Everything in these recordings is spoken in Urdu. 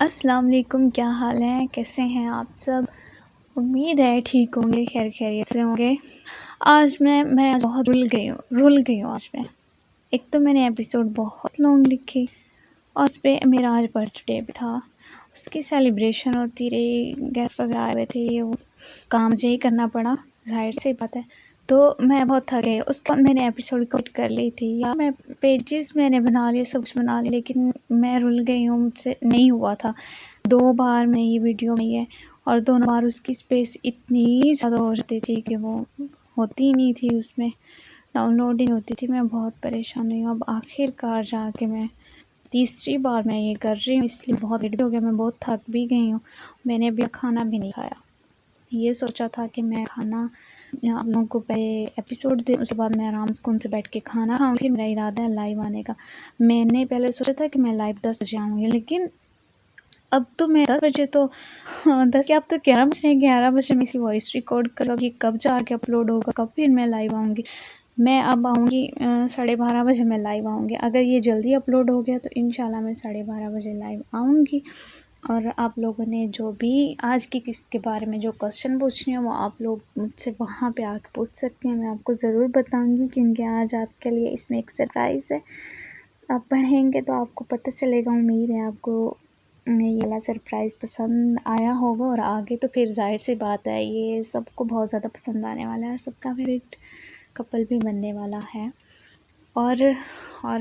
السلام علیکم، کیا حال ہے؟ کیسے ہیں آپ سب؟ امید ہے ٹھیک ہوں گے، خیر خیریت سے ہوں گے۔ آج میں بہت رل گئی ہوں آج میں۔ ایک تو میں نے ایپیسوڈ بہت لانگ لکھی اور اس پہ میرا آج برتھ ڈے بھی تھا، اس کی سیلیبریشن ہوتی رہی، گیسٹ وغیرہ آئے ہوئے تھے، وہ کام مجھے ہی کرنا پڑا، ظاہر سی بات ہے۔ تو میں بہت تھک گئی، اس کے بعد میں نے ایپیسوڈ کٹ کر لی تھی، یا میں پیجز میں نے بنا لیے، سب کچھ بنا لیا، لیکن میں رل گئی ہوں، مجھ سے نہیں ہوا تھا۔ 2 بار میں یہ ویڈیو بنائی ہے اور دونوں بار اس کی اسپیس اتنی زیادہ ہو جاتی تھی کہ وہ ہوتی ہی نہیں تھی، اس میں ڈاؤن لوڈ ہی ہوتی تھی۔ میں بہت پریشان ہوئی ہوں، اب آخر کار جا کے میں تیسری بار میں یہ کر رہی ہوں، اس لیے بہت لیٹ ہو گیا، میں بہت تھک بھی گئی ہوں۔ میں نے ابھی کھانا بھی نہیں کھایا، یہ سوچا تھا کہ میں کھانا آپ لوگوں کو پہلے ایپیسوڈ دے، اس کے بعد میں آرام سکون سے بیٹھ کے کھانا کھاؤں، پھر میرا ارادہ ہے لائیو آنے کا۔ میں نے پہلے سوچا تھا کہ میں لائیو 10 بجے آؤں گی، لیکن اب تو میں 10 بجے تو 10 اب تو 11 بجے میں اسی وائس ریکارڈ کروں گی، کب جا کے اپلوڈ ہوگا، کب پھر میں لائیو آؤں گی۔ میں اب آؤں گی 12:30 بجے میں لائیو آؤں گی، اگر یہ جلدی اپلوڈ ہو گیا تو انشاءاللہ میں 12:30 بجے لائیو آؤں گی۔ اور آپ لوگوں نے جو بھی آج کی کس کے بارے میں جو کوسچن پوچھنے ہیں وہ آپ لوگ مجھ سے وہاں پہ آ کے پوچھ سکتے ہیں، میں آپ کو ضرور بتاؤں گی، کیونکہ آج آپ کے لیے اس میں ایک سرپرائز ہے۔ آپ پڑھیں گے تو آپ کو پتہ چلے گا، امید ہے آپ کو یہ والا سرپرائز پسند آیا ہوگا، اور آگے تو پھر ظاہر سی بات ہے یہ سب کو بہت زیادہ پسند آنے والا ہے، اور سب کا فیوریٹ کپل بھی بننے والا ہے۔ اور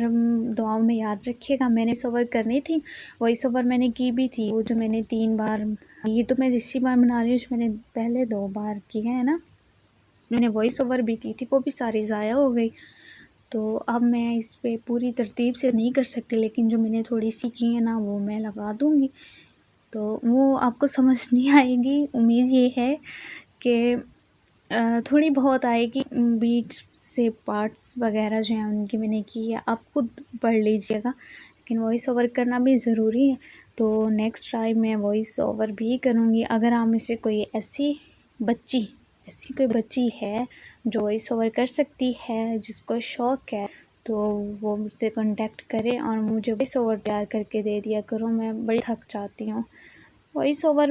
دعاؤں میں یاد رکھیے گا، میں نے وائس اوور کرنی تھی، وائس اوور میں نے کی بھی تھی، وہ جو میں نے 3 بار، یہ تو میں اسی بار بنا رہی ہوں جو میں نے پہلے 2 بار کی ہے نا، میں نے وائس اوور بھی کی تھی، وہ بھی ساری ضائع ہو گئی۔ تو اب میں اس پہ پوری ترتیب سے نہیں کر سکتی، لیکن جو میں نے تھوڑی سی کی ہے نا وہ میں لگا دوں گی، تو وہ آپ کو سمجھ نہیں آئے گی۔ امید یہ ہے کہ تھوڑی بہت آئے گی، بیٹ سے پارٹس وغیرہ جو ہیں ان کی میں نے کی ہے، آپ خود پڑھ لیجئے گا، لیکن وائس اوور کرنا بھی ضروری ہے، تو نیکسٹ ٹائم میں وائس اوور بھی کروں گی۔ اگر آپ میں سے کوئی ایسی کوئی بچی ہے جو وائس اوور کر سکتی ہے، جس کو شوق ہے، تو وہ مجھ سے کانٹیکٹ کرے اور مجھے وائس اوور تیار کر کے دے دیا کرو، میں بڑی تھک جاتی ہوں وائس اوور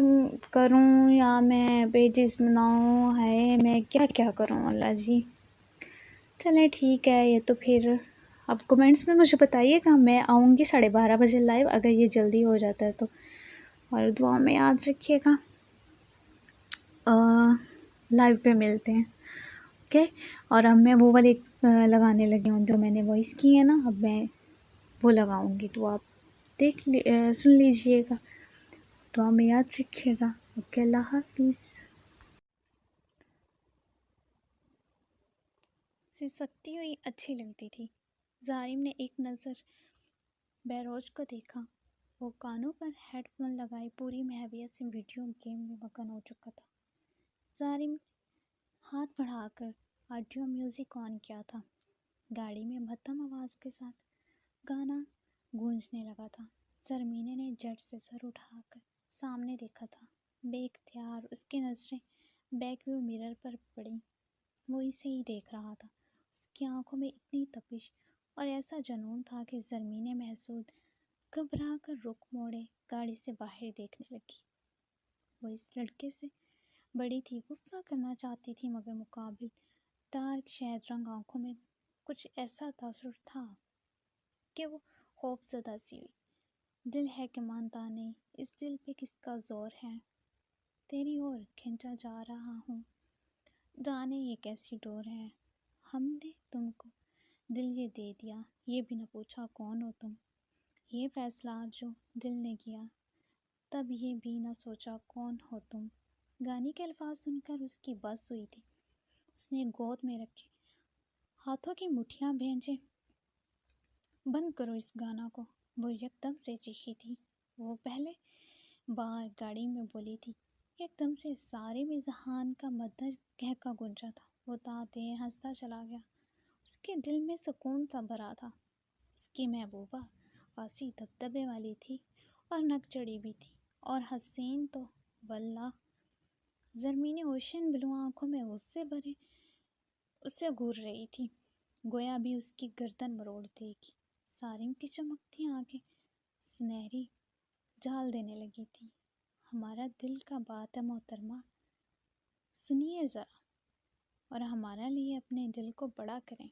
کروں یا میں پیجز بناؤں، ہے میں کیا کروں اللہ جی۔ چلیں ٹھیک ہے، یہ تو پھر اب کمنٹس میں مجھے بتائیے گا، میں آؤں گی 12:30 بجے لائیو، اگر یہ جلدی ہو جاتا ہے تو، اور دعا میں یاد رکھیے گا۔ لائیو پہ ملتے ہیں، اوکے؟ اور اب میں وہ والے لگانے لگی ہوں جو میں نے وائس کی ہے نا، اب میں وہ لگاؤں گی، تو آپ سن لیجئے گا، دعا میں یاد رکھیے گا، اوکے؟ اللہ حافظ۔ سکتی ہوئی اچھی لگتی تھی، ظالم نے ایک نظر بیروج کو دیکھا، وہ کانوں پر ہیڈ فون لگائے پوری محبت سے ویڈیو گیم میں مگن ہو چکا تھا۔ ظالم ہاتھ بڑھا کر آڈیو میوزک آن کیا تھا، گاڑی میں مدھم آواز کے ساتھ گانا گونجنے لگا تھا۔ زرمینے نے جٹ سے سر اٹھا کر سامنے دیکھا تھا، بے اختیار اس کی نظریں بیک ویو مرر پر پڑیں، وہ اسے ہی دیکھ رہا تھا، اس کی آنکھوں میں اتنی تپش اور ایسا جنون تھا کہ زرمینے محسود گھبرا کر رخ موڑے گاڑی سے باہر دیکھنے لگی۔ وہ اس لڑکے سے بڑی تھی، غصہ کرنا چاہتی تھی، مگر مقابل ڈارک شہد رنگ آنکھوں میں کچھ ایسا تاثر تھا کہ وہ خوف زدہ سی ہوئی۔ دل ہے کہ مانتا نہیں، اس دل پہ کس کا زور ہے، تیری اور کھینچا جا رہا ہوں، جانے یہ کیسی ڈور ہے، ہم نے تم کو دل یہ دے دیا، یہ بھی نہ پوچھا کون ہو تم، یہ فیصلہ جو دل نے کیا، تب یہ بھی نہ سوچا کون ہو تم۔ گانے کے الفاظ سن کر اس کی بس ہوئی تھی، اس نے گود میں رکھے ہاتھوں کی مٹھیاں بھیجے، بند کرو اس گانا کو، وہ یکدم سے چیخی تھی، وہ پہلے بار گاڑی میں بولی تھی، یکدم سے سارے میں ذہان کا مدر کہکا گونجا تھا، وہ تا دیر ہنستا چلا گیا، اس کے دل میں سکون سا بھرا تھا، اس کی محبوبہ خاصی دبدبے والی تھی اور نک چڑھی بھی تھی، اور حسین تو واللہ۔ زرمین اوشین بلو آنکھوں میں غصے بھرے اسے گھور رہی تھی، گویا بھی اس کی گردن مروڑ دے گی۔ سارم کی چمکتی آنکھیں سنہری جال دینے لگی تھی۔ ہمارا دل کا بات ہے محترمہ، سنیے ذرا اور ہمارا لیے اپنے دل کو بڑا کریں،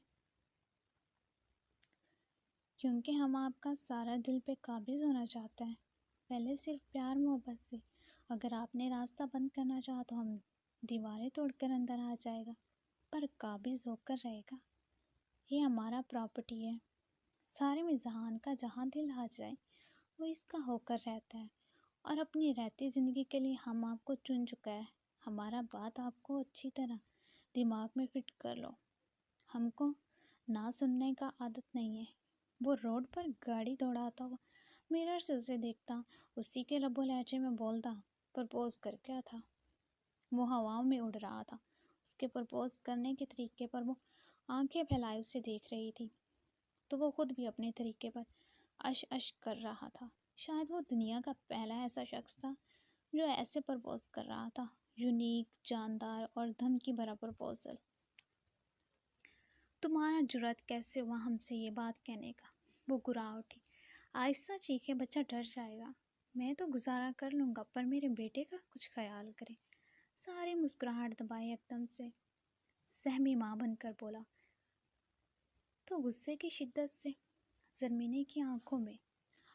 کیونکہ ہم آپ کا سارا دل پہ قابض ہونا چاہتے ہیں، پہلے صرف پیار محبت سے۔ اگر آپ نے راستہ بند کرنا چاہا تو ہم دیواریں توڑ کر اندر آ جائے گا، پر قابض ہو کر رہے گا۔ یہ ہمارا پراپرٹی ہے، سارے جہان کا جہاں دل آ جائے وہ اس کا ہو کر رہتا ہے، اور اپنی رہتی زندگی کے لیے ہم آپ کو چن چکا ہے۔ ہمارا بات آپ کو اچھی طرح دماغ میں فٹ کر لو، ہم کو نہ سننے کا عادت نہیں ہے۔ وہ روڈ پر گاڑی دوڑاتا ہوا میرر سے اسے دیکھتا، اسی کے لب و لہجے میں بولتا، پرپوز کر کیا تھا۔ وہ ہواؤں میں اڑ رہا تھا، اس کے پرپوز کرنے کے طریقے پر وہ آنکھیں پھیلائے اسے دیکھ رہی تھی، تو وہ خود بھی اپنے طریقے پر اش اش کر رہا تھا۔ شاید وہ دنیا کا پہلا ایسا شخص تھا جو ایسے پرپوز کر رہا تھا، یونیک، جاندار اور دھمکی بھرا پرپوزل۔ تمہارا جرأت کیسے ہوا ہم سے یہ بات کہنے کا؟ وہ گھبرا اٹھی، آہستہ چیخے، بچہ ڈر جائے گا۔ میں تو گزارا کر لوں گا، پر میرے بیٹے کا کچھ خیال کریں۔ ساری مسکراہٹ دبائی ایک دم سے سہمی ماں بن کر بولا تو غصے کی شدت سے زرمینے کی آنکھوں میں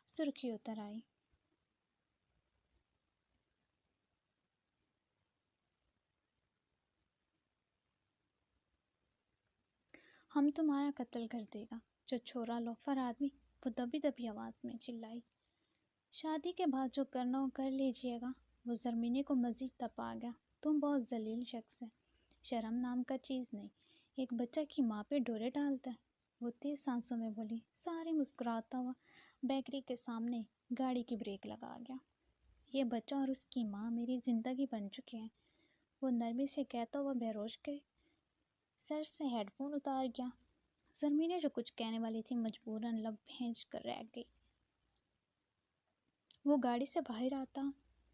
سرخی اتر آئی۔ ہم تمہارا قتل کر دے گا، جو چھورا لوفر آدمی، وہ دبی دبی آواز میں چلائی۔ شادی کے بعد جو کرنا ہو کر لیجئے گا۔ وہ زرمینے کو مزید تپا گیا، تم بہت ذلیل شخص ہے، شرم نام کا چیز نہیں، ایک بچہ کی ماں پہ ڈورے ڈالتا ہے۔ وہ تیز سانسوں میں بولی۔ ساری مسکراتا ہوا بیکری کے سامنے گاڑی کی بریک لگا گیا۔ یہ بچہ اور اس کی ماں میری زندگی بن چکے ہیں، وہ نرمی سے کہتا ہوا بہروش کے سر سے ہیڈ فون اتار گیا۔ زرمینے جو کچھ کہنے والی تھی مجبوراً لب بھینچ کر رہ گئی۔ وہ گاڑی سے باہر آتا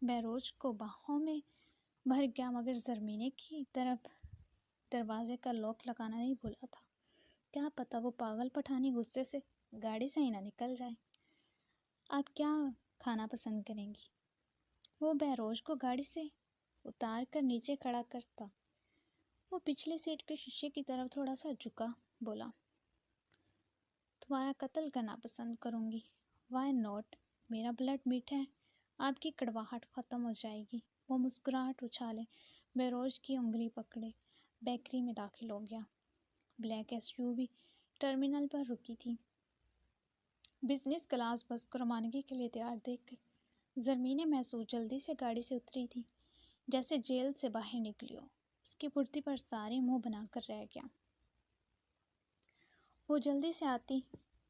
بہروش کو باہوں میں بھر گیا، مگر زرمینے کی طرف دروازے کا لاک لگانا نہیں بھولا تھا۔ کیا پتہ وہ پاگل پٹھانی غصے سے گاڑی سے ہی نہ نکل جائے۔ آپ کیا کھانا پسند کریں گی؟ وہ بہروش کو گاڑی سے اتار کر نیچے کھڑا کرتا، وہ پچھلی سیٹ کے شیشے کی طرف تھوڑا سا جھکا، بولا تمہارا قتل کرنا پسند کروں گی۔ وائی ناٹ، میرا بلڈ میٹھا ہے، آپ کی کڑواہٹ ختم ہو جائے گی۔ وہ مسکراہٹ اچھالے بہروش کی انگلی پکڑے بیکری میں داخل ہو گیا۔ بلیک ایس یو وی ٹرمینل پر رکی تھی، بزنس کلاس بس کو روانگی کے لیے تیار دیکھ کر زرمینے محسوس جلدی سے گاڑی سے اتری تھی، جیسے جیل سے باہر نکلی ہو۔ اس کی پھرتی پر سارے منہ بنا کر رہ گیا۔ وہ جلدی سے آتی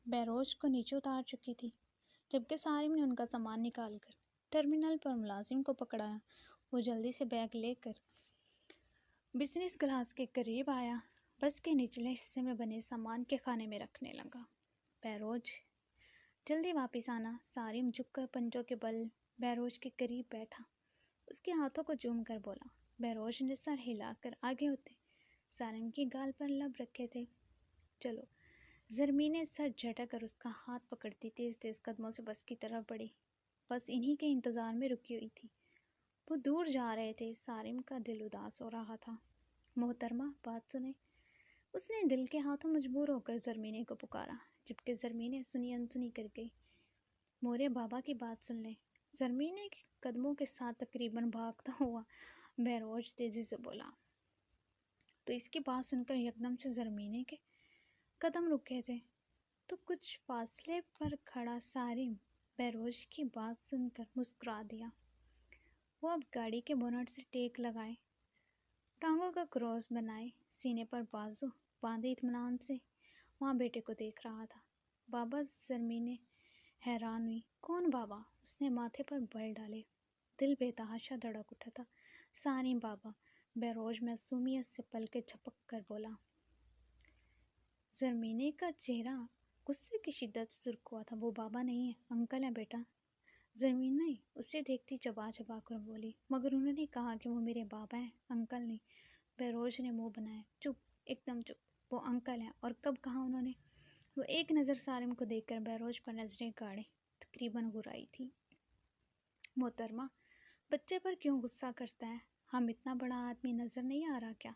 بہروش کو نیچے اتار چکی تھی، جبکہ سارم نے ان کا سامان نکال کر ٹرمینل پر ملازم کو پکڑایا۔ وہ جلدی سے بیگ لے کر بزنس کلاس کے قریب آیا، بس کے نچلے حصے میں بنے سامان کے خانے میں رکھنے لگا۔ بہروش جلدی واپس آنا۔ سارم جھک کر پنجوں کے بل بہروش کے قریب بیٹھا، اس کے ہاتھوں کو چوم کر بولا۔ بہروش نے سر ہلا کر آگے ہوتے سارم کی گال پر لب رکھے تھے۔ چلو۔ زرمینے سر جھٹک کر اس کا ہاتھ پکڑتی تیز تیز قدموں سے بس کی طرف بڑھی، بس انہی کے انتظار میں رکی ہوئی تھی۔ وہ دور جا رہے تھے، سارم کا دل اداس ہو رہا تھا۔ محترمہ بات سنیں، اس نے دل کے ہاتھوں مجبور ہو کر زرمینے کو پکارا، جبکہ زرمینے سنی انسنی کر گئی۔ مورے بابا کی بات سن لیں۔ زرمینے کے قدموں کے ساتھ تقریباً بھاگتا ہوا بہروش تیزی سے بولا، تو اس کی بات سن کر یکدم سے زرمینے کے قدم رکے تھے، تو کچھ فاصلے پر کھڑا سارم بہروش کی بات سن کر مسکرا دیا۔ وہ اب گاڑی کے بونٹ سے ٹیک لگائے، ٹانگوں کا کراس بنائے، سینے پر بازو باندھے اطمینان سے وہاں بیٹے کو دیکھ رہا تھا۔ بابا؟ زرمینے حیران ہوئی۔ کون بابا؟ اس نے ماتھے پر بل ڈالے، دل بے تحاشا دھڑک اٹھا تھا۔ سارم بابا، بہروش معصومیت سے پلکیں جھپک کر بولا۔ زرمینے کا چہرہ غصے کی شدت سے سرخ ہوا تھا۔ وہ بابا نہیں ہے، انکل ہیں بیٹا۔ زرمینے اسے دیکھتی چبا چبا کر بولی، مگر انہوں نے کہا کہ وہ میرے بابا ہیں، انکل نہیں۔ بہروش نے منہ بنایا۔ چپ، ایک دم چپ، وہ انکل ہیں، اور کب کہا انہوں نے؟ وہ ایک نظر سارم کو دیکھ کر بہروش پر نظریں گاڑے تقریباً گھرائی تھی۔ محترمہ، بچے پر کیوں غصہ کرتا ہے؟ ہم اتنا بڑا آدمی نظر نہیں آ رہا کیا؟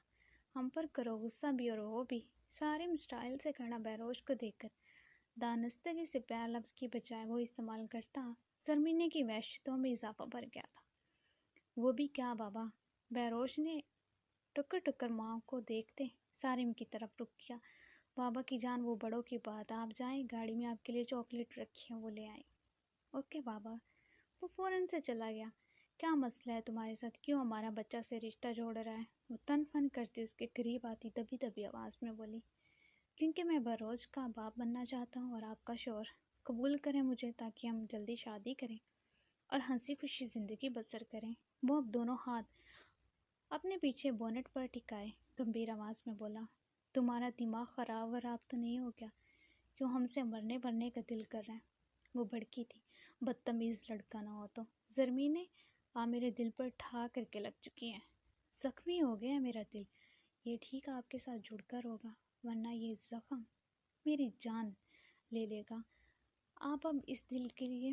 ہم پر کرو غصہ بھی اور وہ بھی۔ سارم اسٹائل سے کھڑا بہروش کو دیکھ کر دانستگی سے پیار لفظ کی بجائے وہ استعمال کرتا زرمینے کی وحشتوں میں اضافہ بڑھ گیا تھا۔ وہ بھی کیا بابا؟ بہروش نے ٹکر ٹکر ماں کو دیکھتے سارم کی طرف رخ کیا۔ بابا کی جان، وہ بڑوں کی بات، آپ جائیں، گاڑی میں آپ کے لیے چاکلیٹ رکھی ہے، وہ لے آئیں۔ اوکے بابا۔ وہ فوراً سے چلا گیا۔ کیا مسئلہ ہے تمہارے ساتھ؟ کیوں ہمارا بچہ سے رشتہ جوڑ رہا ہے؟ وہ تن فن کرتی اس کے قریب آتی دبی دبی آواز میں بولی۔ کیونکہ میں بہروش کا باپ بننا چاہتا ہوں اور آپ کا شوہر۔ قبول کریں مجھے تاکہ ہم جلدی شادی کریں اور ہنسی خوشی زندگی بسر کریں۔ وہ اب دونوں ہاتھ اپنے پیچھے بونٹ پر ٹکائے گمبھیر آواز میں بولا۔ تمہارا دماغ خراب وراب تو نہیں ہو گیا؟ کیوں ہم سے مرنے کا دل کر رہا ہے؟ وہ بھڑکی تھی۔ بدتمیز لڑکا نہ ہو تو زرمینے میرے دل پر ٹھا کر کے لگ چکی ہیں۔ زخمی ہو گیا میرا دل۔ یہ ٹھیک آپ کے ساتھ جڑ کر ہوگا، ورنہ یہ زخم میری جان لے لے گا۔ آپ اب اس دل کے لیے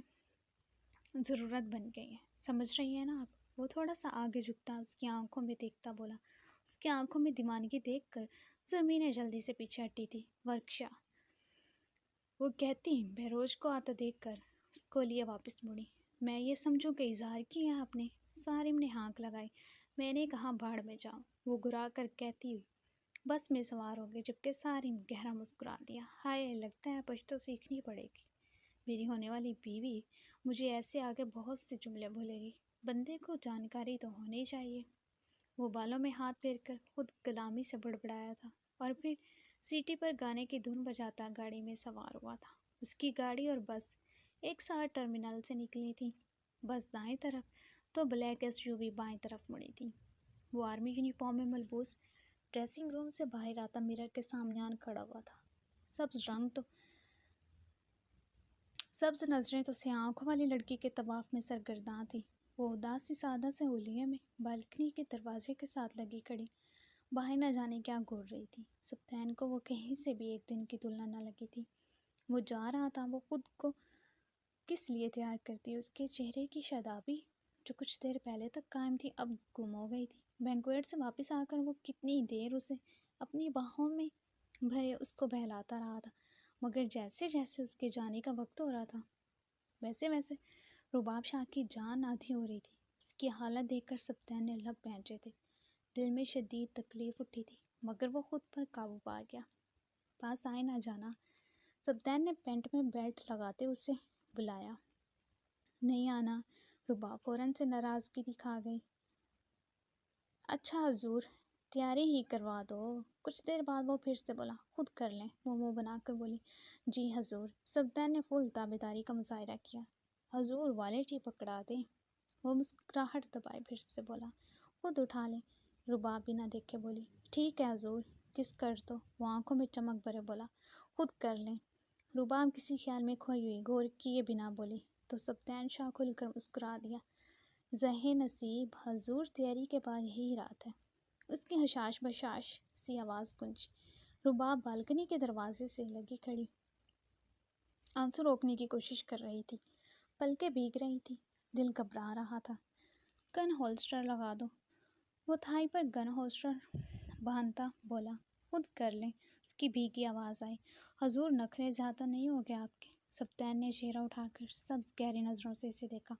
ضرورت بن گئی ہیں، سمجھ رہی ہیں نا آپ؟ وہ تھوڑا سا آگے جھکتا اس کی آنکھوں میں دیکھتا بولا۔ اس کی آنکھوں میں دیوانگی دیکھ کر زرمینے جلدی سے پیچھے ہٹی تھی۔ ورکشا، وہ کہتی بہروش کو آتا دیکھ کر اس کو لیے واپس مڑی۔ میں یہ سمجھوں کہ اظہار کیا آپ نے؟ سارم نے ہانک لگائی۔ میں نے کہا بھاڑ میں جاؤ، وہ گھرا کر کہتی ہوئی بس میں سوار ہو گئے، جبکہ سارم گہرا مسکرا دیا۔ ہائے، لگتا ہے پشتو سیکھنی پڑے گی۔ میری ہونے والی بیوی مجھے ایسے آگے بہت سے جملے بھولے گی۔ بندے کو جانکاری تو ہونی چاہیے۔ وہ بالوں میں ہاتھ پھیر کر خود کلامی سے بڑبڑایا تھا اور پھر سیٹی پر گانے کی دھن بجاتا گاڑی میں سوار ہوا تھا۔ اس کی گاڑی اور بس ایک ساتھ ٹرمینل سے نکلی تھی۔ بس دائیں طرف تو بلیک ایس یو وی بائیں طرف مڑی تھی۔ وہ آرمی یونیفارم میں ملبوس ڈریسنگ روم سے باہر آتا مرر کے سامنے آن کھڑا ہوا تھا۔ سبز نظریں تو سیاہ آنکھوں والی لڑکی کے طواف میں سرگرداں تھی۔ وہ اداس سی سادہ سے ہولیے میں بالکنی کے دروازے کے ساتھ لگی کھڑی باہر نہ جانے کیا گھور رہی تھی۔ سبطین کو وہ کہیں سے بھی ایک دن کی تلنا نہ لگی تھی۔ وہ جا رہا تھا، وہ خود کو کس لیے تیار کرتی؟ اس کے چہرے کی شادابی جو کچھ دیر پہلے تک قائم تھی اب گم ہو گئی تھی۔ بینکویٹ سے واپس آ کر وہ کتنی دیر اسے اپنی باہوں میں بھرے اس کو بہلاتا رہا تھا، مگر جیسے جیسے اس کے جانے کا وقت ہو رہا تھا ویسے ویسے رباب شاہ کی جان آدھی ہو رہی تھی۔ اس کی حالت دیکھ کر سبطین نے لب بھینچے تھے۔ دل میں شدید تکلیف اٹھی تھی، مگر وہ خود پر قابو پا گیا۔ پاس آئے نہ جانا۔ سبطین نے پینٹ میں بیلٹ لگاتے اسے بلایا۔ نہیں آنا۔ رباب فوراً سے ناراضگی دکھا گئی۔ اچھا حضور، تیاری ہی کروا دو۔ کچھ دیر بعد وہ پھر سے بولا۔ خود کر لیں، وہ منہ بنا کر بولی۔ جی حضور۔ سبطین نے فل تابعداری کا مظاہرہ کیا۔ حضور، والیٹ ہی پکڑا دیں۔ وہ مسکراہٹ دبائے پھر سے بولا۔ خود اٹھا لیں۔ رباب بنا دیکھے بولی۔ ٹھیک ہے حضور، کس کر دو۔ وہ آنکھوں میں چمک بھرے بولا۔ خود کر لیں۔ رباب کسی خیال میں کھوئی ہوئی غور کیے بنا بولی تو سبطین شاہ کھل کر مسکرا دیا۔ زہ نصیب، حضور تیاری کے بعد یہی رات ہے۔ اس کی حشاش بشاش سی آواز گونجی۔ رباب بالکنی کے دروازے سے لگی کھڑی آنسو روکنے کی کوشش کر رہی تھی۔ پلکیں بھیگ رہی تھی، دل گھبرا رہا تھا۔ گن ہولسٹر لگا دو۔ وہ تھائی پر گن ہولسٹر باندھتا بولا۔ خود کر لیں۔ اس کی بھیگی آواز آئی۔ حضور، نخرے زیادہ نہیں ہو گئے آپ کے؟ سبطین نے چہرہ اٹھا کر سبز گہری نظروں سے اسے دیکھا۔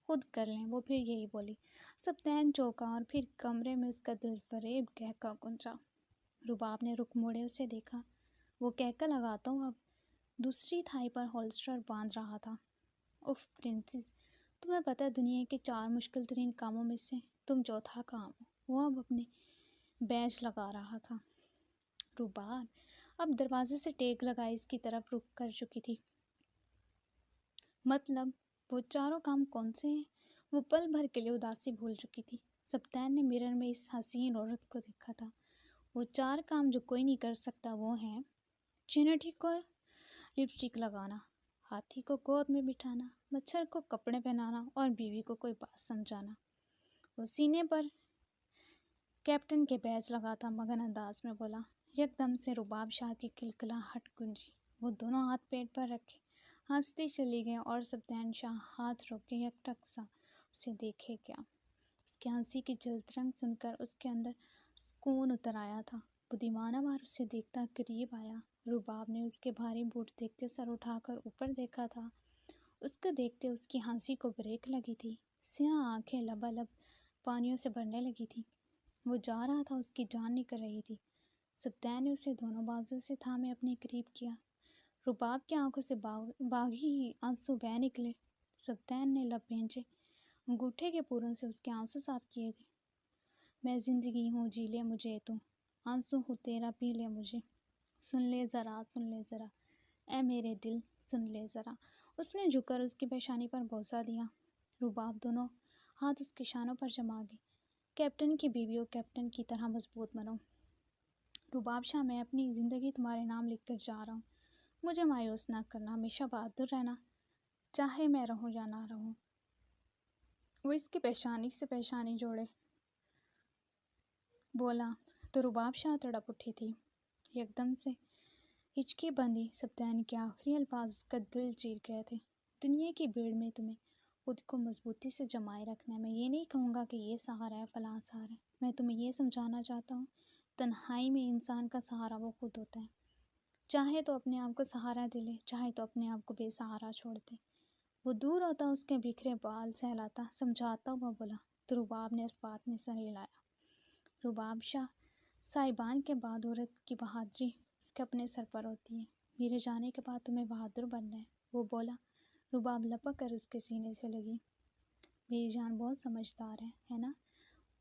خود کر لیں، وہ پھر یہی بولی۔ سبطین چونکا اور پھر کمرے میں اس کا دل فریب کہکا گونجا۔ رباب نے رخ موڑے اسے دیکھا۔ وہ کہکا لگاتا ہوں اب دوسری تھائی پر ہولسٹر باندھ رہا تھا۔ اف پرنسس، تمہیں پتہ ہے دنیا کے 4 مشکل ترین کاموں میں سے تم چوتھا کام ہو۔ وہ اب اپنے بیج لگا رہا تھا۔ رباب اب دروازے سے ٹیک لگائے اس کی طرف رخ کر چکی تھی۔ مطلب وہ 4 کام کون سے ہیں؟ وہ پل بھر کے لیے اداسی بھول چکی تھی۔ سبطین نے مرر میں اس حسین عورت کو دیکھا تھا۔ وہ 4 کام جو کوئی نہیں کر سکتا وہ ہیں: چینٹی کو لپسٹک لگانا، ہاتھی کو گود میں بٹھانا، مچھر کو کپڑے پہنانا اور بیوی کو کوئی بات سمجھانا۔ وہ سینے پر کیپٹن کے بیج لگاتا مگن انداز میں بولا۔ یکدم سے رباب شاہ کی کلکلاہٹ گونجی۔ وہ دونوں ہاتھ پیٹ پر رکھے ہنستی چلی گئی اور سبطین شاہ ہاتھ روک کے یکٹک سا اسے دیکھے کیا۔ اس کی ہنسی کی جلد رنگ سن کر اس کے اندر سکون اتر آیا تھا۔ وہ دیوانہ وار اسے دیکھتا قریب آیا۔ رباب نے اس کے بھاری بوٹ دیکھتے سر اٹھا کر اوپر دیکھا تھا۔ اس کو دیکھتے اس کی ہنسی کو بریک لگی تھی۔ سیاہ آنکھیں لبالب پانیوں سے بھرنے لگی تھی۔ وہ جا رہا تھا، اس کی جان نکل رہی تھی۔ سبطین نے اسے دونوں بازو سے تھامے اپنے قریب کیا۔ رباب کی آنکھوں سے باغی آنسو بہہ نکلے۔ سبطین نے لب بھینچے، انگوٹھے کے پوروں سے اس کے آنسو صاف کیے تھے۔ میں زندگی ہوں، جی لے مجھے تو، آنسو ہوں تیرا، پی لے مجھے، سن لے ذرا، سن لے ذرا، اے میرے دل سن لے ذرا۔ اس نے جھک کر اس کی پیشانی پر بوسہ دیا۔ رباب دونوں ہاتھ اس کے شانوں پر جما گئے۔ کیپٹن کی بیویوں، کیپٹن کی طرح مضبوط بنو۔ رباب شاہ، میں اپنی زندگی تمہارے نام لکھ کر جا رہا ہوں، مجھے مایوس نہ کرنا، ہمیشہ بہادر رہنا، چاہے میں رہوں یا نہ رہوں۔ وہ اس کی پیشانی سے پیشانی جوڑے بولا تو رباب شاہ تڑپ اٹھی تھی۔ یکدم سے ہچکی بندھی۔ سبطین کے آخری الفاظ اس کا دل چیر گئے تھے۔ دنیا کی بھیڑ میں تمہیں خود کو مضبوطی سے جمائے رکھنا ہے۔ میں یہ نہیں کہوں گا کہ یہ سہارا ہے، فلاں سہارا ہے، میں تمہیں یہ سمجھانا چاہتا ہوں، تنہائی میں انسان کا سہارا وہ خود ہوتا ہے۔ چاہے تو اپنے آپ کو سہارا دے لے، چاہے تو اپنے آپ کو بے سہارا چھوڑ دے۔ وہ دور ہوتا، اس کے بکھرے بال سہلاتا، سمجھاتا ہوا بولا تو رباب نے اس بات میں سر ہلایا۔ رباب شاہ، صاحبان کے بعد عورت کی بہادری اس کے اپنے سر پر ہوتی ہے۔ میرے جانے کے بعد تمہیں بہادر بننا ہے، وہ بولا۔ رباب لپک کر اس کے سینے سے لگی۔ میری جان بہت سمجھدار ہے نا؟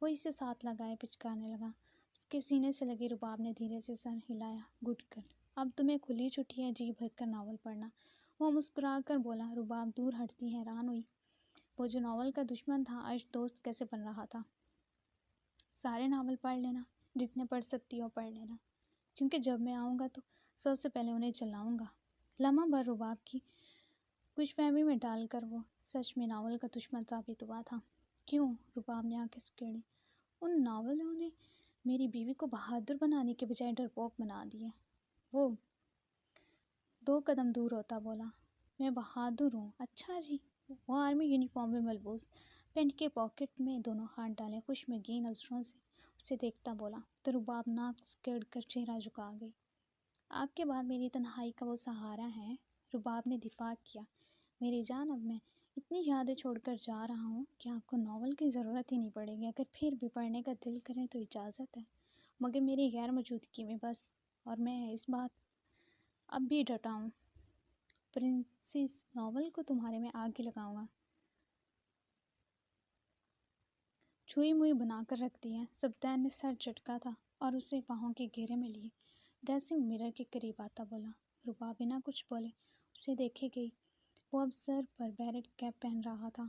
وہ اسے ساتھ لگائے پچکارنے لگا۔ اس کے سینے سے لگی رباب نے دھیرے سے سر ہلایا، گھٹ کر۔ اب تمہیں کھلی چھٹی ہے، جی بھر کر ناول پڑھنا، وہ مسکرا کر بولا۔ رباب دور ہٹتی حیران ہوئی۔ وہ جو ناول کا دشمن تھا، آج دوست کیسے بن رہا تھا؟ سارے ناول پڑھ لینا، جتنے پڑھ سکتی ہو پڑھ لینا، کیونکہ جب میں آؤں گا تو سب سے پہلے انہیں جلاؤں گا۔ لمحہ بھر رباب کی کچھ فہمی میں ڈال کر وہ سچ میں ناول کا دشمن ثابت ہوا تھا۔ کیوں؟ رباب نے آنکھیں سکیڑیں۔ ان ناولوں نے میری بیوی کو بہادر بنانے کے بجائے ڈرپوک بنا دیا۔ وہ 2 قدم دور ہوتا بولا، میں بہادر ہوں؟ اچھا جی۔ وہ آرمی یونیفارم میں ملبوس، پینٹ کے پاکٹ میں دونوں ہاتھ ڈالے خوشمگین نظروں سے اسے دیکھتا بولا تو رباب ناک سکیڑ کر چہرہ جھکا گئی۔ آپ کے بعد میری تنہائی کا وہ سہارا ہے، رباب نے دفاع کیا۔ میری جان، اب میں اتنی یادیں چھوڑ کر جا رہا ہوں کہ آپ کو ناول کی ضرورت ہی نہیں پڑے گی۔ اگر پھر بھی پڑھنے کا دل کرے تو اجازت ہے، مگر میری غیر موجودگی میں بس۔ اور میں اس بات اب بھی ڈٹا ہوں، پرنسس ناول کو تمہارے میں آگ لگاؤں گا، چھوئی موئی بنا کر رکھ دی ہے۔ سبطین نے سر جھٹکا تھا اور اسے باہوں کے گھیرے میں لیے ڈریسنگ مرر کے قریب آتا بولا۔ رباب بنا کچھ بولے اسے دیکھے گئی۔ وہ اب سر پر بیرٹ کیپ پہن رہا تھا۔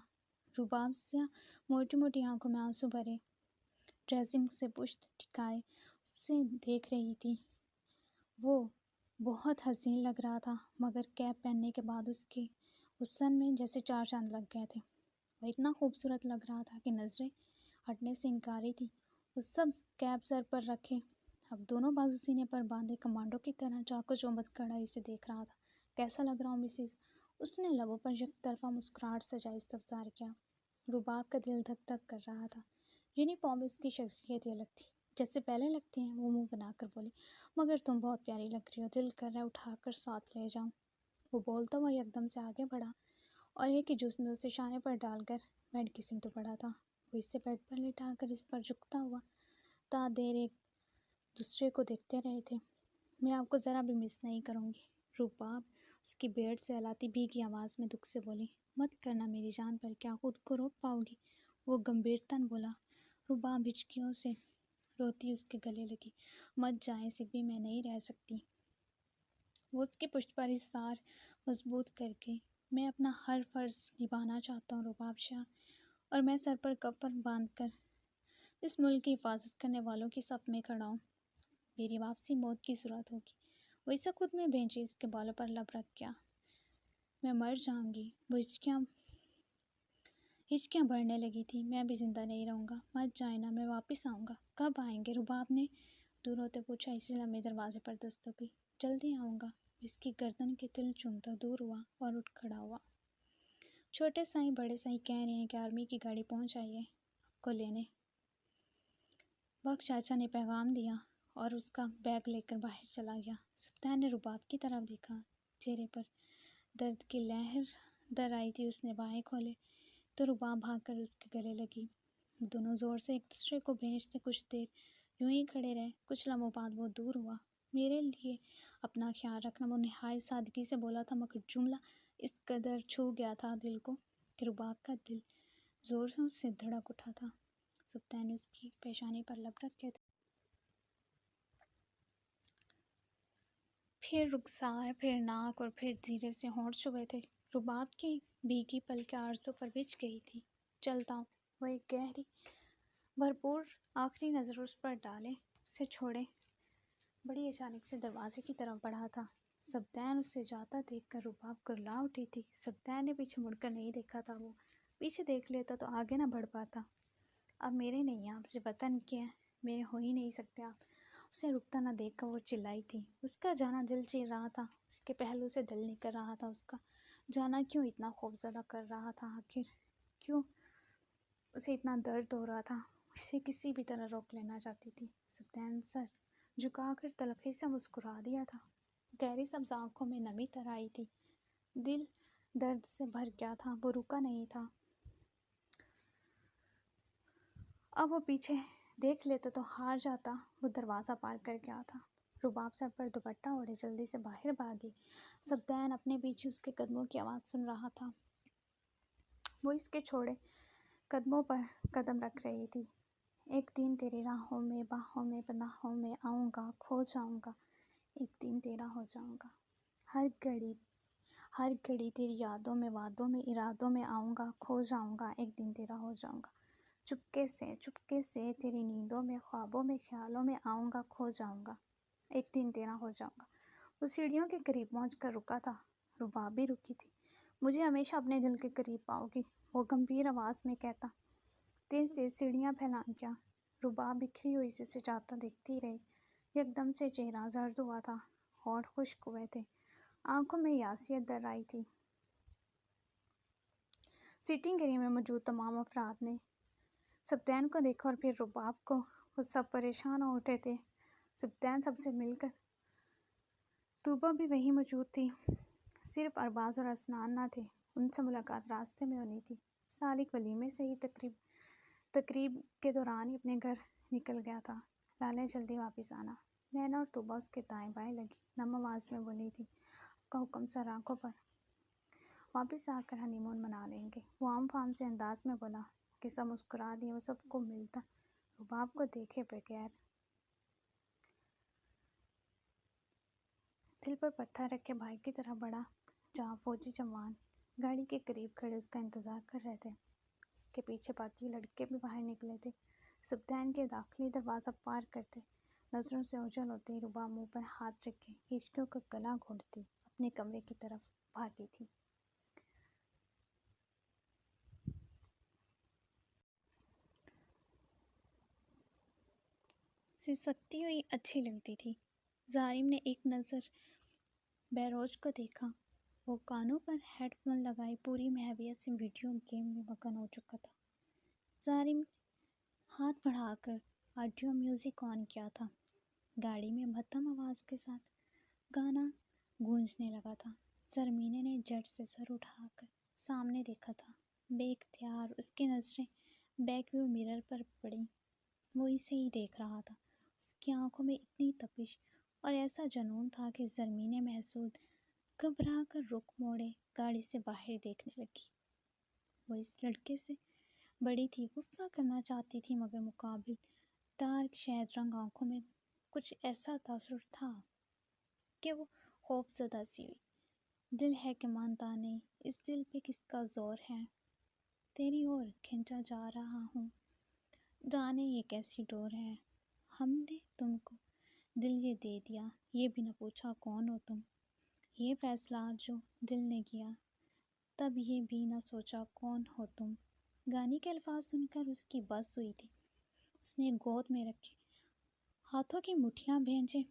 رباب سیاہ موٹی موٹی آنکھوں میں آنسو بھرے ڈریسنگ سے پشت ٹکائے اسے دیکھ رہی تھی۔ وہ بہت حسین لگ رہا تھا، مگر کیپ پہننے کے بعد اس کے حسن میں جیسے 4 چاند لگ گئے تھے۔ وہ اتنا خوبصورت لگ رہا تھا کہ نظریں ہٹنے سے انکاری تھی۔ وہ سب کیپ سر پر رکھے، اب دونوں بازو سینے پر باندھے کمانڈو کی طرح چاق و چوبند کھڑا اسے دیکھ رہا تھا۔ کیسا لگ رہا ہوں مسز؟ اس نے لبوں پر یک طرفہ مسکراہٹ سجائی استفسار کیا۔ رباب کا دل دھک دھک کر رہا تھا۔ یونیفارم میں اس کی شخصیت ہی الگ تھی، جیسے پہلے لگتے ہیں۔ وہ منہ بنا کر بولی، مگر تم بہت پیاری لگ رہی ہو، دل کر رہا ہے اٹھا کر ساتھ لے جاؤں۔ وہ بولتا ہوا یکدم سے آگے بڑھا اور ایک ہی جوش میں اسے شانے پر ڈال کر بیڈ کی سمت بڑھا تھا۔ وہ اسے بیڈ پر لٹا کر اس پر جھکتا ہوا تا دیر ایک دوسرے کو دیکھتے رہے تھے۔ میں آپ کو ذرا بھی مس نہیں کروں گی، رباب اس کی بیڈ سے ہلاتی بھیگی آواز میں دکھ سے بولی۔ مت کرنا میری جان پر، کیا خود کو روک پاؤ گی؟ وہ گمبھیرتاً بولا۔ رباب ہچکیوں سے روتی اس کے گلے لگی۔ مت جائیں سبی، میں نہیں رہ سکتی۔ وہ اس کی پشت پر ایثار مضبوط کر کے، میں اپنا ہر فرض نبھانا چاہتا ہوں رباب شاہ، اور میں سر پر کفن باندھ کر اس ملک کی حفاظت کرنے والوں کی صف میں کھڑا ہوں۔ میری واپسی موت کی صورت ہوگی۔ وہ اسے خود میں بھینچی، اس کے بالوں پر لب رکھ گیا۔ میں مر جاؤں گی۔ وہ ہچکیاں بڑھنے لگی تھی۔ میں بھی زندہ نہیں رہوں گا۔ مت جائیں نا، میں واپس آؤں گا۔ کب آئیں گے؟ رباب نے دور ہوتے پوچھا۔ اسی لمحے دروازے پر دستک ہوئی۔ جلدی آؤں گا۔ اس کی گردن کے تل چومتا دور ہوا اور اٹھ کھڑا ہوا۔ چھوٹے سائیں بڑے سائیں کہہ رہے ہیں کہ آرمی کی گاڑی پہنچ آئی ہے آپ کو لینے۔ وقت چاچا نے پیغام دیا اور اس کا بیگ لے کر باہر چلا گیا۔ سبطین نے رباب کی طرف دیکھا، چہرے پر درد کی لہر در آئی تھی۔ اس نے بائیں کھولے تو رباب بھاگ کر اس کے گلے لگی۔ دونوں زور سے ایک دوسرے کو بھینچتے کچھ دیر یوں ہی کھڑے رہے۔ کچھ لمحوں بعد وہ دور ہوا۔ میرے لیے اپنا خیال رکھنا، وہ نہایت سادگی سے بولا تھا، مگر جملہ اس قدر چھو گیا تھا دل کو کہ رباب کا دل زور سے دھڑک اٹھا تھا۔ سبطین نے اس کی پیشانی پر لب رکھے تھے، پھر رخسار، پھر ناک اور پھر دھیرے سے ہونٹ چبھے تھے۔ رباب کی بھیگی پلکیں آرزو پر بچھ گئی تھی۔ چلتا ہوں، وہ ایک گہری بھرپور آخری نظر اس پر ڈالے، اسے چھوڑے بڑی اچانک سے دروازے کی طرف بڑھا تھا۔ سبطین اسے جاتا دیکھ کر رباب کرلا اٹھی تھی۔ سبطین نے پیچھے مڑ کر نہیں دیکھا تھا، وہ پیچھے دیکھ لیتا تو آگے نہ بڑھ پاتا۔ اب میرے نہیں ہیں آپ سے وطن کے، میرے ہو ہی نہیں سکتے آپ۔ اسے رکتا نہ دیکھ کر وہ چلائی تھی۔ اس کا جانا دل چیر رہا تھا، اس کے پہلو سے دل نکل رہا تھا۔ اس کا جانا کیوں اتنا خوفزدہ کر رہا تھا؟ آخر کیوں اسے اتنا درد ہو رہا تھا؟ اسے کسی بھی طرح روک لینا چاہتی تھی۔ سبطین سر جھکا کر تلخی سے مسکرا دیا تھا۔ گہری سبز آنکھوں میں نمی تر آئی تھی۔ دل درد سے بھر گیا تھا، وہ رکا نہیں تھا۔ اب وہ پیچھے دیکھ لیتا تو ہار جاتا۔ وہ دروازہ پار کر گیا تھا۔ رباب سر پر دوپٹہ اوڑھے جلدی سے باہر بھاگی۔ سبطین اپنے پیچھے اس کے قدموں کی آواز سن رہا تھا۔ وہ اس کے چھوڑے قدموں پر قدم رکھ رہی تھی۔ ایک دن تیری راہوں میں باہوں میں پناہوں میں آؤں گا، کھو جاؤں گا، ایک دن تیرا ہو جاؤں گا۔ ہر گھڑی تیری یادوں میں وعدوں میں ارادوں میں آؤں گا، کھو جاؤں گا، ایک دن تیرا ہو جاؤں گا۔ چپکے سے تیری نیندوں میں خوابوں میں خیالوں میں آؤں گا، کھو جاؤں گا، ایک دن تیرا ہو جاؤں گا۔ وہ سیڑھیوں کے قریب پہنچ کر رکا تھا۔ رباب بھی رکی تھی۔ مجھے ہمیشہ اپنے دل کے قریب پاؤ گی، وہ گمبھیر آواز میں کہتا۔ تیز تیز سیڑھیاں پھیلا گیا۔ رباب بکھری ہوئی سے اسے جاتا دیکھتی رہی۔ یکدم سے چہرہ زرد ہوا تھا، ہونٹ خشک ہوئے تھے، آنکھوں میں یاسیت در آئی تھی۔ سیٹنگ ایریا میں موجود تمام افراد نے سبطین کو دیکھا اور پھر رباب کو۔ وہ سب پریشان ہو اٹھے تھے۔ سبطین سب سے مل کر طوبہ بھی وہیں موجود تھی۔ صرف ارباز اور اسنان نہ تھے، ان سے ملاقات راستے میں ہونی تھی۔ سالک ولیمے سے ہی تقریب کے دوران ہی اپنے گھر نکل گیا تھا۔ لالے جلدی واپس آنا۔ نینا اور طوبہ اس کے دائیں بائیں لگی، نم آواز میں بولی تھی، آپ کا حکم سر آنکھوں پر۔ واپس آ کر ہنی مون منا لیں گے، وہ عام فام سے انداز میں بولا کہ سب مسکرا دیے۔ وہ سب کو ملتا رباب کو دیکھے بغیر دل پر پتھر رکھے بھائی کی طرح بڑا جاں فوجی جوان گاڑی کے قریب کھڑے اس کا انتظار کر رہے تھے۔ اس کے پیچھے باقی لڑکے بھی باہر نکلے تھے۔ سبطین کے داخلی دروازہ پار کرتے نظروں سے اوجھل ہوتے ہی رباب منہ پر ہاتھ رکھے ہچکیوں کا گلا گھونٹتی اپنے کمرے کی طرف بھاگی تھی۔ سسکتی ہوئی اچھی لگتی تھی۔ ظالم نے ایک نظر بیروج کو دیکھا۔ وہ کانوں پر ہیڈ فون لگائے پوری محویت سے ویڈیو گیم میں مگن ہو چکا تھا۔ ظالم ہاتھ بڑھا کر آڈیو میوزک آن کیا تھا۔ گاڑی میں مدھم آواز کے ساتھ گانا گونجنے لگا تھا۔ زرمینے نے جھٹ سے سر اٹھا کر سامنے دیکھا تھا۔ بے اختیار اس کی نظریں بیک ویو مرر پر پڑیں۔ وہ اسے ہی دیکھ رہا تھا۔ اس کی آنکھوں میں اتنی تپش اور ایسا جنون تھا کہ زرمینے محسود گھبرا کر رخ موڑے گاڑی سے باہر دیکھنے لگی۔ وہ اس لڑکے سے بڑی تھی، غصہ کرنا چاہتی تھی، مگر مقابل ڈارک شہد رنگ آنکھوں میں کچھ ایسا تاثر تھا کہ وہ خوف زدہ سی ہوئی۔ دل ہے کہ مانتا نہیں، اس دل پہ کس کا زور ہے، تیری اور کھینچا جا رہا ہوں، جانے یہ کیسی ڈور ہے۔ ہم نے تم کو دل یہ دے دیا، یہ بھی نہ پوچھا کون ہو تم، یہ فیصلہ جو دل نے کیا، تب یہ بھی نہ سوچا کون ہو تم۔ گانے کے الفاظ سن کر اس کی بس ہوئی تھی۔ اس نے گود میں رکھے ہاتھوں کی مٹھیاں بھینجے۔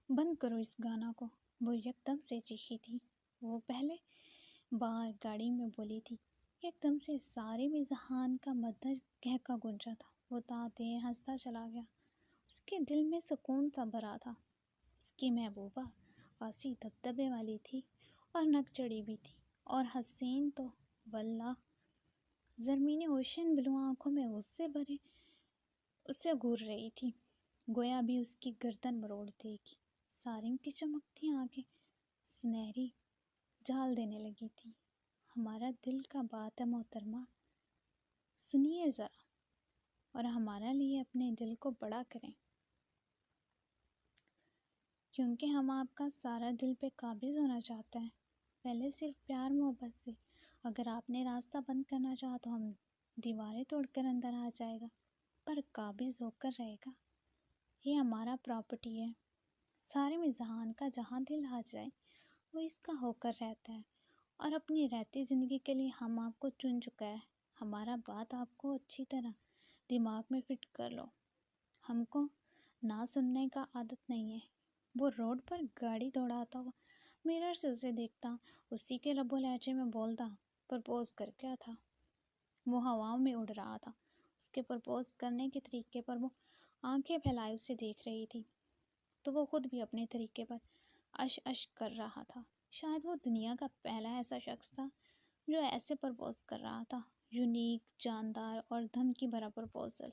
بند کرو اس گانا کو، وہ یکدم سے چیخی تھی۔ وہ پہلے باہر گاڑی میں بولی تھی۔ ایک دم سے سارے میں ذہان کا مدر کہکا گونجا تھا۔ وہ تا دیر ہنستا چلا گیا۔ اس کے دل میں سکون سا بھرا تھا۔ اس کی محبوبہ خاصی دبدبے والی تھی اور نک چڑھی بھی تھی اور حسین تو واللہ۔ زرمینی اوشن بلو آنکھوں میں غصے بھرے اسے گھور رہی تھی، گویا بھی اس کی گردن مروڑ دے گی۔ سارم کی چمکتی آنکھیں سنہری جھال دینے لگی تھی۔ ہمارا دل کا بات ہے محترمہ، سنیے ذرا اور ہمارا لیے اپنے دل کو بڑا کریں، کیونکہ ہم آپ کا سارا دل پہ قابض ہونا چاہتے ہیں۔ پہلے صرف پیار محبت سے، اگر آپ نے راستہ بند کرنا چاہا تو ہم دیواریں توڑ کر اندر آ جائے گا، پر قابض ہو کر رہے گا۔ یہ ہمارا پراپرٹی ہے۔ سارے میں جہان کا جہاں دل آ جائے وہ اس کا ہو کر رہتا ہے، اور اپنی رہتی زندگی کے لیے ہم آپ کو چن چکا ہے۔ ہمارا بات آپ کو اچھی طرح دماغ میں فٹ کر لو۔ ہم کو نہ سننے کا عادت نہیں ہے۔ وہ روڈ پر گاڑی دوڑاتا ہوا میرر سے اسے دیکھتا، اسی کے لب و لہجے میں بولتا، پرپوز کر کیا تھا۔ وہ ہواؤں میں اڑ رہا تھا۔ اس کے پرپوز کرنے کے طریقے پر وہ آنکھیں پھیلائے اسے دیکھ رہی تھی، تو وہ خود بھی اپنے طریقے پر اش اش کر رہا تھا۔ شاید وہ دنیا کا پہلا ایسا شخص تھا جو ایسے پرپوز کر رہا تھا، یونیک، جاندار اور دھمکی بھرا پرپوزل۔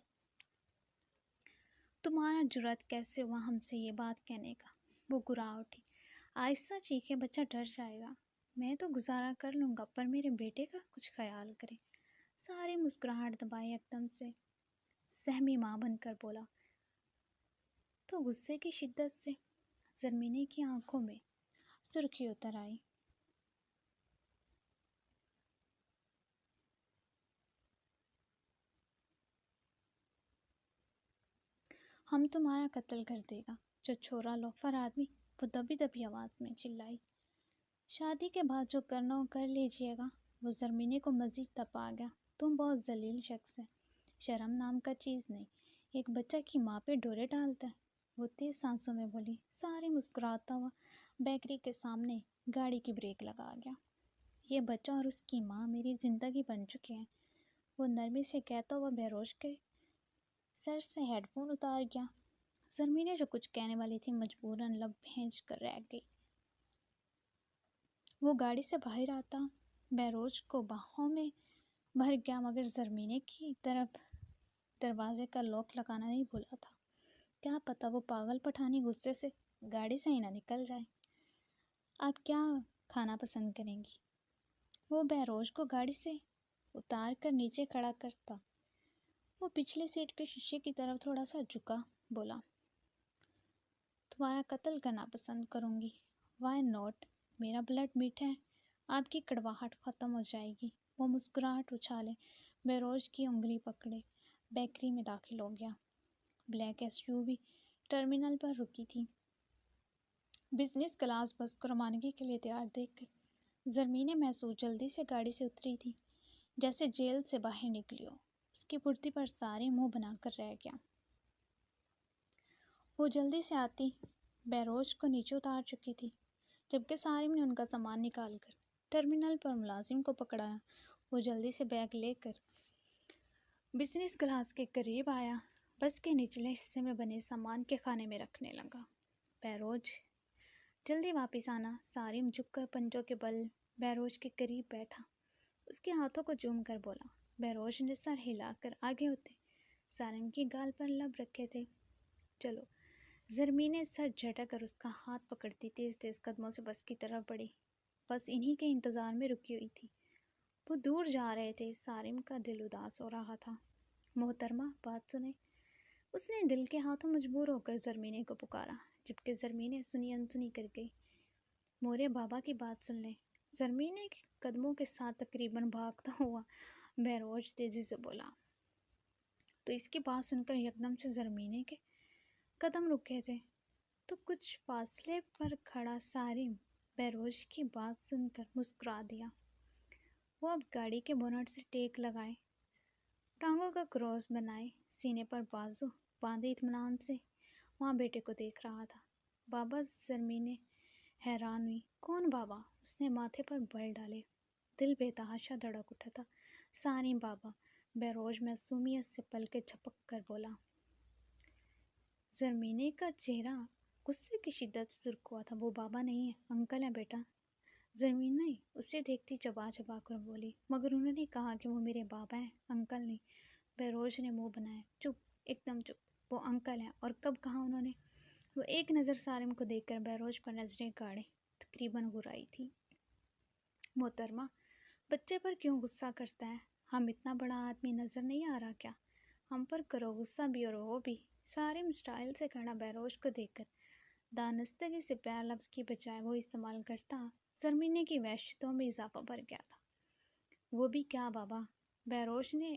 تمہارا جرأت کیسے ہوا ہم سے یہ بات کہنے کا؟ وہ گھرا اٹھی، آہستہ چیخے، بچہ ڈر جائے گا۔ میں تو گزارا کر لوں گا، پر میرے بیٹے کا کچھ خیال کریں۔ سارے مسکراہٹ دبائے ایک دم سے سہمی ماں بن کر بولا تو غصے کی شدت سے زرمینے کی آنکھوں میں سرخی اتر آئی۔ ہم تمہارا قتل کر دے گا، جو چھوڑا لوفر آدمی، وہ دبی دبی آواز میں چلائی۔ شادی کے بعد جو کرنا ہو کر لیجئے گا۔ وہ زرمینے کو مزید تپا گیا۔ تم بہت ذلیل شخص ہے، شرم نام کا چیز نہیں، ایک بچہ کی ماں پہ ڈورے ڈالتا ہے۔ وہ تیز سانسوں میں بولی۔ سارے مسکراتا ہوا بیکری کے سامنے گاڑی کی بریک لگا گیا۔ یہ بچہ اور اس کی ماں میری زندگی بن چکے ہیں، وہ نرمی سے کہتا ہوا بہروش کے سر سے ہیڈ فون اتار گیا۔ زرمینے جو کچھ کہنے والی تھی مجبوراً لب بھینچ کر رہ گئی۔ وہ گاڑی سے باہر آتا بہروش کو باہوں میں بھر گیا، مگر زرمینے کی طرف دروازے کا لاک لگانا نہیں بھولا تھا۔ کیا پتہ وہ پاگل پٹھانی غصے سے گاڑی سے ہی نہ نکل جائے۔ آپ کیا کھانا پسند کریں گی؟ وہ بہروش کو گاڑی سے اتار کر نیچے کھڑا کرتا۔ وہ پچھلی سیٹ کے شیشے کی طرف تھوڑا سا جھکا، بولا تمہارا قتل کرنا پسند کروں گی۔ وائی ناٹ، میرا بلڈ میٹھا ہے، آپ کی کڑواہٹ ختم ہو جائے گی۔ وہ مسکراہٹ اچھالے بہروش کی انگلی پکڑے بیکری میں داخل ہو گیا۔ بلیک ایس یو وی ٹرمینل پر رکی تھی۔ بزنس کلاس بس کو روانگی کے لیے تیار دیکھ کر زرمینے محسوس جلدی سے گاڑی سے اتری تھی، جیسے جیل سے باہر نکلی ہو۔ اس کی پھرتی پر سارے منہ بنا کر رہ گیا۔ وہ جلدی سے آتی بہروش کو نیچے اتار چکی تھی، جبکہ سارم نے ان کا سامان نکال کر ٹرمینل پر ملازم کو پکڑایا۔ وہ جلدی سے بیگ لے کر بزنس کلاس کے قریب آیا، بس کے نچلے حصے میں بنے سامان کے خانے میں رکھنے لگا۔ بہروش جلدی واپس آنا۔ سارم جھک کر پنجوں کے بل بہروش کے قریب بیٹھا، اس کے ہاتھوں کو چوم کر بولا۔ بہروش نے سر ہلا کر آگے ہوتے سارم کی گال پر لب رکھے تھے۔ چلو۔ زرمینے سر جھٹک کر اس کا ہاتھ پکڑتی تیز تیز قدموں سے بس کی طرف بڑھی۔ بس انہی کے انتظار میں رکی ہوئی تھی۔ وہ دور جا رہے تھے۔ سارم کا دل اداس ہو رہا تھا۔ محترمہ بات سنیں۔ اس نے دل کے ہاتھوں مجبور ہو کر زرمینے کو پکارا، جبکہ زرمینے سنی انسنی کر گئی۔ مورے بابا کی بات سن لیں۔ زرمینے کے قدموں کے ساتھ تقریباً بھاگتا ہوا بہروش تیزی سے بولا۔ تو اس کی بات سن کر یکدم سے زرمینے کے قدم رکے تھے، تو کچھ فاصلے پر کھڑا سارم بہروش کی بات سن کر مسکرا دیا۔ وہ اب گاڑی کے بونٹ سے ٹیک لگائے، ٹانگوں کا کراس بنائے، سینے پر بازو باندھے اطمینان سے وہاں بیٹے کو دیکھ رہا تھا۔ بابا؟ زرمینے حیران ہوئی۔ کون بابا؟ اس نے ماتھے پر بل ڈالے۔ دل بے تحاشا دھڑک اٹھا تھا۔ سارم بابا، بہروز معصومیت سے پلکیں جھپک کر بولا۔ زرمینے کا چہرہ غصے کی شدت سے سرخ ہوا تھا۔ وہ بابا نہیں ہے، انکل ہے بیٹا۔ زرمین نے اسے دیکھتی چبا چبا کر بولی۔ مگر انہوں نے کہا کہ وہ میرے بابا ہیں، انکل نہیں۔ بہروز نے منہ بنایا۔ چپ، ایک دم چپ، وہ انکل ہیں، اور کب کہا انہوں نے؟ وہ ایک نظر سارم کو دیکھ کر بہروز پر نظریں گاڑے تقریباً گھرائی تھی۔ محترمہ، بچے پر کیوں غصہ کرتا ہے؟ ہم اتنا بڑا آدمی نظر نہیں آ رہا کیا؟ ہم پر کرو غصہ بھی اور وہ بھی۔ سارم اسٹائل سے کھڑا بہروز کو دیکھ کر دانستگی سے پیار لفظ کی بجائے وہ استعمال کرتا زرمینے کی وحشتوں میں اضافہ بڑھ گیا تھا۔ وہ بھی کیا بابا؟ بہروز نے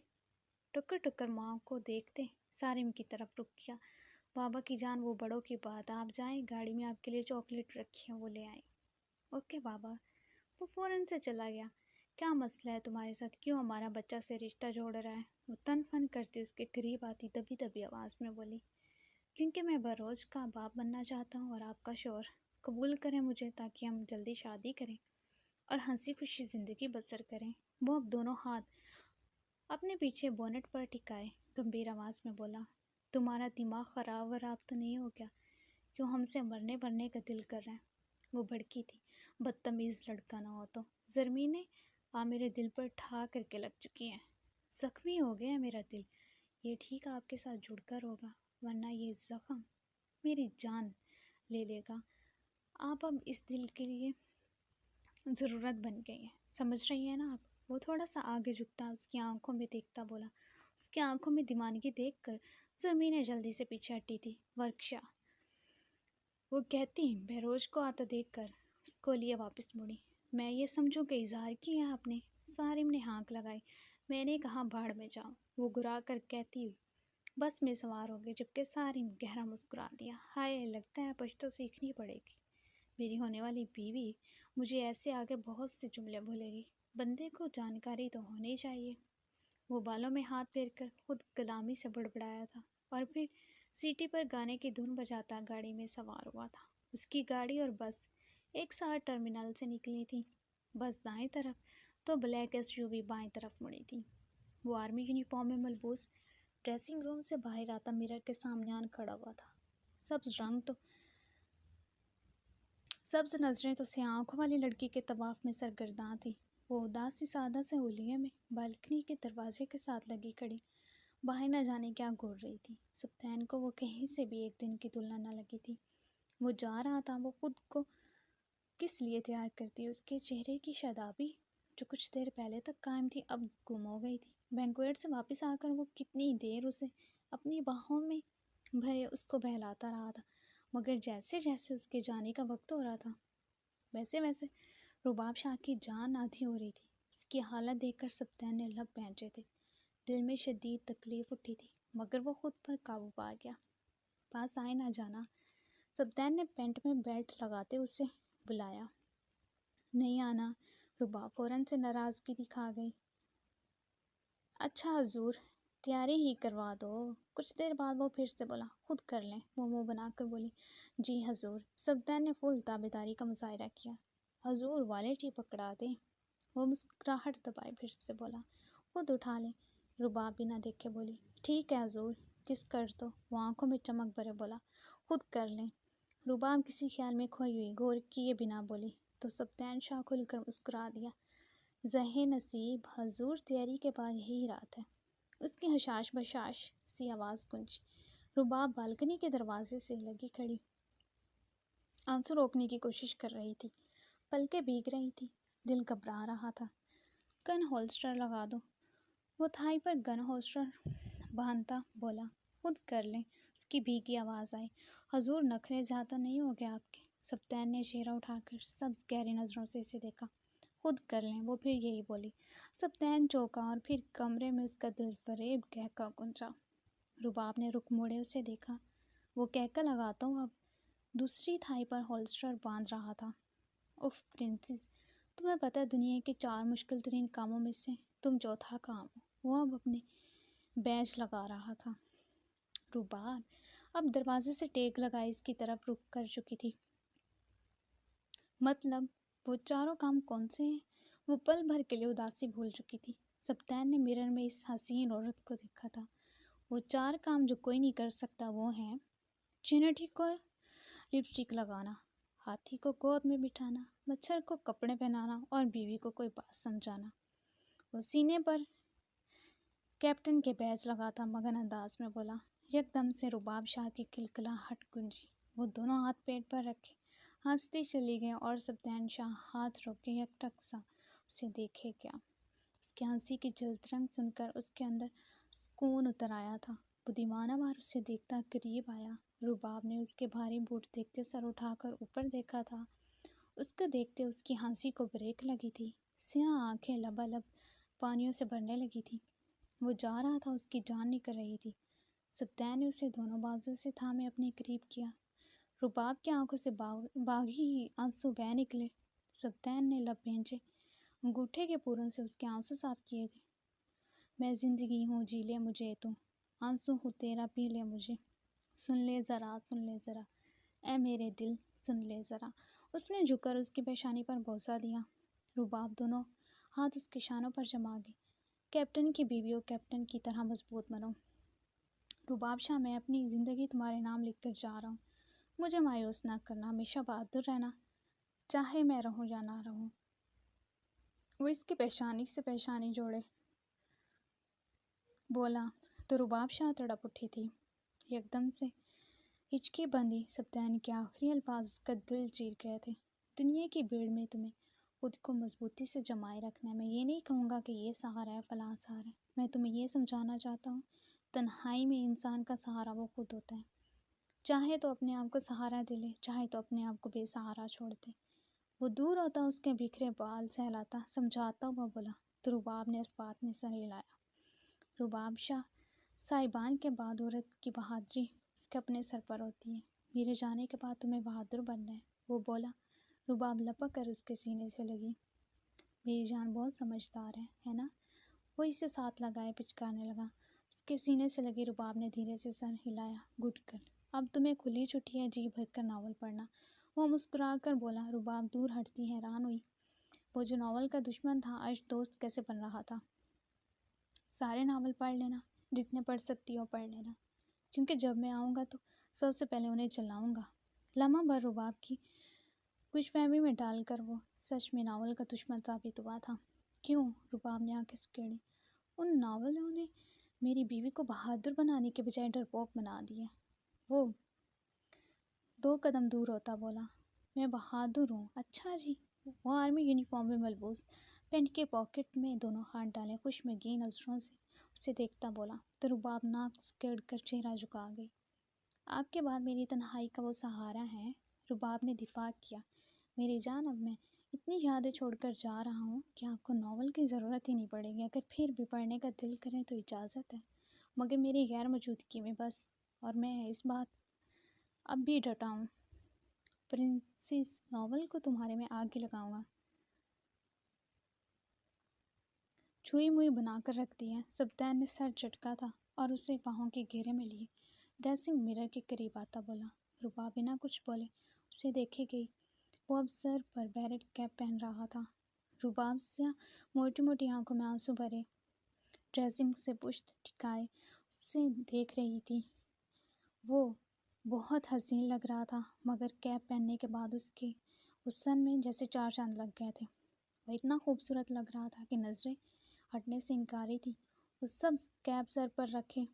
ٹکر ٹکر ماں کو دیکھتے سارم کی طرف رخ کیا۔ بابا کی جان، وہ بڑوں کی بات، آپ جائیں، گاڑی میں آپ کے لیے چاکلیٹ رکھی ہے، وہ لے آئیں۔ اوکے بابا۔ وہ فوراً سے چلا گیا۔ کیا مسئلہ ہے تمہارے ساتھ؟ کیوں ہمارا بچہ سے رشتہ جوڑ رہا ہے؟ وہ تن فن کرتی اس کے قریب آتی دبی دبی آواز میں بولی۔ کیونکہ میں بہروز کا باپ بننا چاہتا ہوں اور آپ کا شوہر۔ قبول کریں مجھے تاکہ ہم جلدی شادی کریں اور ہنسی خوشی زندگی بسر کریں۔ وہ اب دونوں ہاتھ اپنے پیچھے بونٹ پر ٹکائے گمبھیر آواز میں بولا۔ تمہارا دماغ خراب وراب تو نہیں ہو گیا؟ کیوں ہم سے مرنے برنے کا دل کر رہا ہے؟ وہ بھڑکی تھی۔ بدتمیز لڑکا نہ ہو تو۔ زرمینے آپ میرے دل پر ٹھا کر کے لگ چکی ہیں۔ زخمی ہو گیا میرا دل۔ یہ ٹھیک آپ کے ساتھ جڑ کر ہوگا، ورنہ یہ زخم میری جان لے لے گا۔ آپ اب اس دل کے لیے ضرورت بن گئی ہے، سمجھ رہی ہیں نا آپ؟ وہ تھوڑا سا آگے جھکتا اس کی آنکھوں میں دیکھتا بولا۔ اس کی آنکھوں میں دیوانگی دیکھ کر زرمینے جلدی سے پیچھے ہٹی تھی۔ ورکشا، وہ کہتی بہروز کو آتا دیکھ کر اس کو لیے واپس مڑی۔ میں یہ سمجھوں کہ اظہار کیا آپ نے؟ سارم نے ہانک لگائی۔ میں نے کہا بھاڑ میں جاؤ، وہ گھرا کر کہتی ہوئی بس میں سوار ہو گئے، جبکہ سارم گہرا مسکرا دیا۔ ہائے، لگتا ہے پشتو سیکھنی پڑے گی۔ میری ہونے والی بیوی مجھے ایسے آگے بہت سے جملے بھولے گی۔ بندے کو جانکاری تو ہونی چاہیے۔ وہ بالوں میں ہاتھ پھیر کر خود کلامی سے بڑبڑایا تھا اور پھر سیٹی پر گانے کی دھن بجاتا گاڑی میں سوار ہوا تھا۔ اس کی گاڑی اور بس ایک ساتھ ٹرمینل سے نکلی تھی۔ بس دائیں طرف تو بلیک ایس یو وی بائیں طرف مڑی تھی۔ وہ آرمی یونیفارم میں ملبوس ڈریسنگ روم سے باہر آتا مرر کے سامنے آن کھڑا ہوا تھا۔ سبز نظریں تو سیاہ آنکھوں والی لڑکی کے طواف میں سرگرداں تھی۔ وہ اداس سی سادہ سے ہولیے میں بالکنی کے دروازے کے ساتھ لگی کھڑی باہر نہ جانے کیا گھور رہی تھی۔ سبطین کو وہ کہیں سے بھی ایک دن کی تلنا نہ لگی تھی۔ وہ جا رہا تھا، وہ خود کو کس لیے تیار کرتی؟ اس کے چہرے کی شادابی جو کچھ دیر پہلے تک قائم تھی اب گم ہو گئی تھی۔ بینکویٹ سے واپس آ کر وہ کتنی دیر اسے اپنی باہوں میں بھرے اس کو بہلاتا رہا تھا، مگر جیسے جیسے اس کے جانے کا وقت ہو رہا تھا ویسے ویسے رباب شاہ کی جان آدھی ہو رہی تھی۔ اس کی حالت دیکھ کر سبطین نے لب بھینچے تھے۔ دل میں شدید تکلیف اٹھی تھی، مگر وہ خود پر قابو پا گیا۔ پاس آئے نہ جانا۔ سبطین نے پینٹ میں بیلٹ لگاتے اسے بلایا۔ نہیں آنا۔ رباب فوراً سے ناراضگی دکھا گئی۔ اچھا حضور، تیاری ہی کروا دو۔ کچھ دیر بعد وہ پھر سے بولا۔ خود کر لیں، وہ منہ بنا کر بولی۔ جی حضور۔ سبطین نے فل تابعداری کا مظاہرہ کیا۔ حضور والیٹ ہی پکڑا دیں، وہ مسکراہٹ دبائے پھر سے بولا۔ خود اٹھا لیں، رباب بنا دیکھے بولی۔ ٹھیک ہے حضور، کس کر دو، وہ آنکھوں میں چمک بھرے بولا۔ خود کر لیں۔ رباب کسی خیال میں کھوئی ہوئی غور کیے بنا بولی تو سبطین شاہ کھل کر مسکرا دیا۔ زہ نصیب، حضور تیاری کے بعد یہی رات ہے۔ اس کی حشاش بشاش سی آواز گونجی۔ رباب بالکنی کے دروازے سے لگی کھڑی آنسو روکنے کی کوشش کر رہی تھی۔ پلکیں بھیگ رہی تھی، دل گھبرا رہا تھا۔ گن ہولسٹر لگا دو، وہ تھائی پر گن ہولسٹر باندھتا بولا۔ خود کر لیں، اس کی بھیگی آواز آئی۔ حضور نخرے زیادہ نہیں ہو گئے آپ کے؟ سبطین نے چہرہ اٹھا کر سبز گہری نظروں سے اسے دیکھا۔ خود کر لیں، وہ پھر یہی بولی۔ سبطین چونکا اور پھر کمرے میں اس کا دل فریب کہکا گونجا۔ رباب نے رخ موڑے اسے دیکھا۔ وہ کہکا لگاتا ہوں اب دوسری تھائی پر ہولسٹر باندھ رہا تھا۔ اف پرنسس، تمہیں پتہ ہے دنیا کے 4 مشکل ترین کاموں میں سے تم چوتھا کام ہو۔ وہ اب اپنے بیج لگا رہا تھا۔ رباب اب دروازے سے ٹیک لگائے اس کی طرف رخ کر چکی تھی۔ مطلب وہ چاروں کام کون سے ہیں؟ وہ پل بھر کے لیے اداسی بھول چکی تھی۔ سبطین نے مرر میں اس حسین عورت کو دیکھا تھا۔ وہ 4 کام جو کوئی نہیں کر سکتا وہ ہیں چینٹی کو لپسٹک لگانا، ہاتھی کو گود میں بٹھانا، مچھر کو کپڑے پہنانا اور بیوی کو کوئی بات سمجھانا۔ وہ سینے پر کیپٹن کے بیج لگاتا مگن انداز میں بولا۔ یک دم سے رباب شاہ کی کلکلاہٹ گونجی۔ وہ دونوں ہاتھ پیٹ پر رکھے ہنستی چلی گئیں اور سبطین شاہ ہاتھ روک کے یکٹک سا اسے دیکھے گیا۔ اس کی ہنسی کی جلد رنگ سن کر اس کے اندر سکون اتر آیا تھا۔ وہ دیوانہ وار اسے دیکھتا قریب آیا۔ رباب نے اس کے بھاری بوٹ دیکھتے سر اٹھا کر اوپر دیکھا تھا۔ اس کو دیکھتے اس کی ہنسی کو بریک لگی تھی۔ سیاہ آنکھیں لبالب پانیوں سے بھرنے لگی تھی۔ وہ جا رہا تھا، اس کی جان نکل رہی تھی۔ سبطین نے اسے دونوں بازو سے تھامے اپنے قریب کیا۔ رباب کی آنکھوں سے باغی ہی آنسو بہہ نکلے۔ سبطین نے لب بھینچے انگوٹھے کے پوروں سے اس کے آنسو صاف کیے تھے۔ میں زندگی ہوں جی لے مجھے تو، آنسو ہوں تیرا پی لے مجھے، سن لے ذرا سن لے ذرا اے میرے دل سن لے ذرا۔ اس نے جھک کر اس کی پیشانی پر بوسہ دیا۔ رباب دونوں ہاتھ اس کے شانوں پر جما گئے۔ کیپٹن کی بیویوں کیپٹن کی طرح مضبوط بنو۔ رباب شاہ میں اپنی زندگی تمہارے نام لکھ کر جا رہا ہوں، مجھے مایوس نہ کرنا، ہمیشہ بہادر رہنا، چاہے میں رہوں یا نہ رہوں۔ وہ اس کی پیشانی سے پیشانی جوڑے بولا تو رباب شاہ تڑپ اٹھی تھی۔ یکدم سے ہچکی بندھی۔ سبطین کے آخری الفاظ اس کا دل چیر گئے تھے۔ دنیا کی بھیڑ میں تمہیں خود کو مضبوطی سے جمائے رکھنا ہے۔ میں یہ نہیں کہوں گا کہ یہ سہارا ہے فلاں سہارا ہے، میں تمہیں یہ سمجھانا چاہتا ہوں تنہائی میں انسان کا سہارا وہ خود ہوتا ہے۔ چاہے تو اپنے آپ کو سہارا دے لے، چاہے تو اپنے آپ کو بے سہارا چھوڑ دے۔ وہ دور ہوتا اس کے بکھرے بال سہلاتا سمجھاتا ہوا بولا تو رباب نے اس بات میں سر ہلایا۔ رباب شاہ صاحبان کے بعد عورت کی بہادری اس کے اپنے سر پر ہوتی ہے۔ میرے جانے کے بعد تمہیں بہادر بننا ہے، وہ بولا۔ رباب لپک کر اس کے سینے سے لگی۔ میری جان بہت سمجھدار ہے نا؟ وہ اسے ساتھ لگائے پچکارنے لگا۔ اس کے سینے سے لگی رباب نے دھیرے سے سر ہلایا گھٹ کر۔ اب تمہیں کھلی چھٹی ہے جی بھر کر ناول پڑھنا، وہ مسکرا کر بولا۔ رباب دور ہٹتی حیران ہوئی۔ وہ جو ناول کا دشمن تھا آج دوست کیسے بن رہا تھا؟ سارے ناول پڑھ لینا، جتنے پڑھ سکتی ہو پڑھ لینا، کیونکہ جب میں آؤں گا تو سب سے پہلے انہیں جلاؤں گا۔ لمحہ بھر رباب کی کچھ فہمی میں ڈال کر وہ سچ میں ناول کا دشمن ثابت ہوا تھا۔ کیوں؟ رباب نے آنکھیں سکیڑی۔ ان ناولوں نے میری بیوی کو بہادر بنانے کے بجائے ڈرپوک بنا دیا۔ وہ 2 قدم دور ہوتا بولا۔ میں بہادر ہوں؟ اچھا جی۔ وہ آرمی یونیفارم میں ملبوس، پینٹ کے پاکٹ میں دونوں ہاتھ ڈالے خوشمگی نظروں سے اسے دیکھتا بولا تو رباب ناک سکیڑ کر چہرہ جھکا گئی۔ آپ کے بعد میری تنہائی کا وہ سہارا ہے، رباب نے دفاع کیا۔ میری جان اب میں اتنی یادیں چھوڑ کر جا رہا ہوں کہ آپ کو ناول کی ضرورت ہی نہیں پڑے گی۔ اگر پھر بھی پڑھنے کا دل کرے تو اجازت ہے، مگر میری غیر موجودگی میں بس۔ اور میں اس بات اب بھی ڈٹا ہوں، پرنسس ناول کو تمہارے میں آگ لگاؤں گا، چھوئی موئی بنا کر رکھ دی ہے۔ سبطین نے سر جھٹکا تھا اور اسے باہوں کے گھیرے میں لیے ڈریسنگ مرر کے قریب آتا بولا۔ رباب بنا کچھ بولے اسے دیکھے گئی۔ وہ اب سر پر بیرٹ کیپ پہن رہا تھا۔ رباب سیاہ موٹی موٹی آنکھوں میں آنسو بھرے ڈریسنگ سے پشت ٹکائے اسے دیکھ رہی تھی۔ وہ بہت حسین لگ رہا تھا، مگر کیپ پہننے کے بعد اس کے حسن میں جیسے 4 چاند لگ گئے تھے۔ وہ اتنا خوبصورت لگ رہا تھا کہ نظریں ہٹنے سے انکاری تھی۔ وہ سب کیپ سر پر رکھے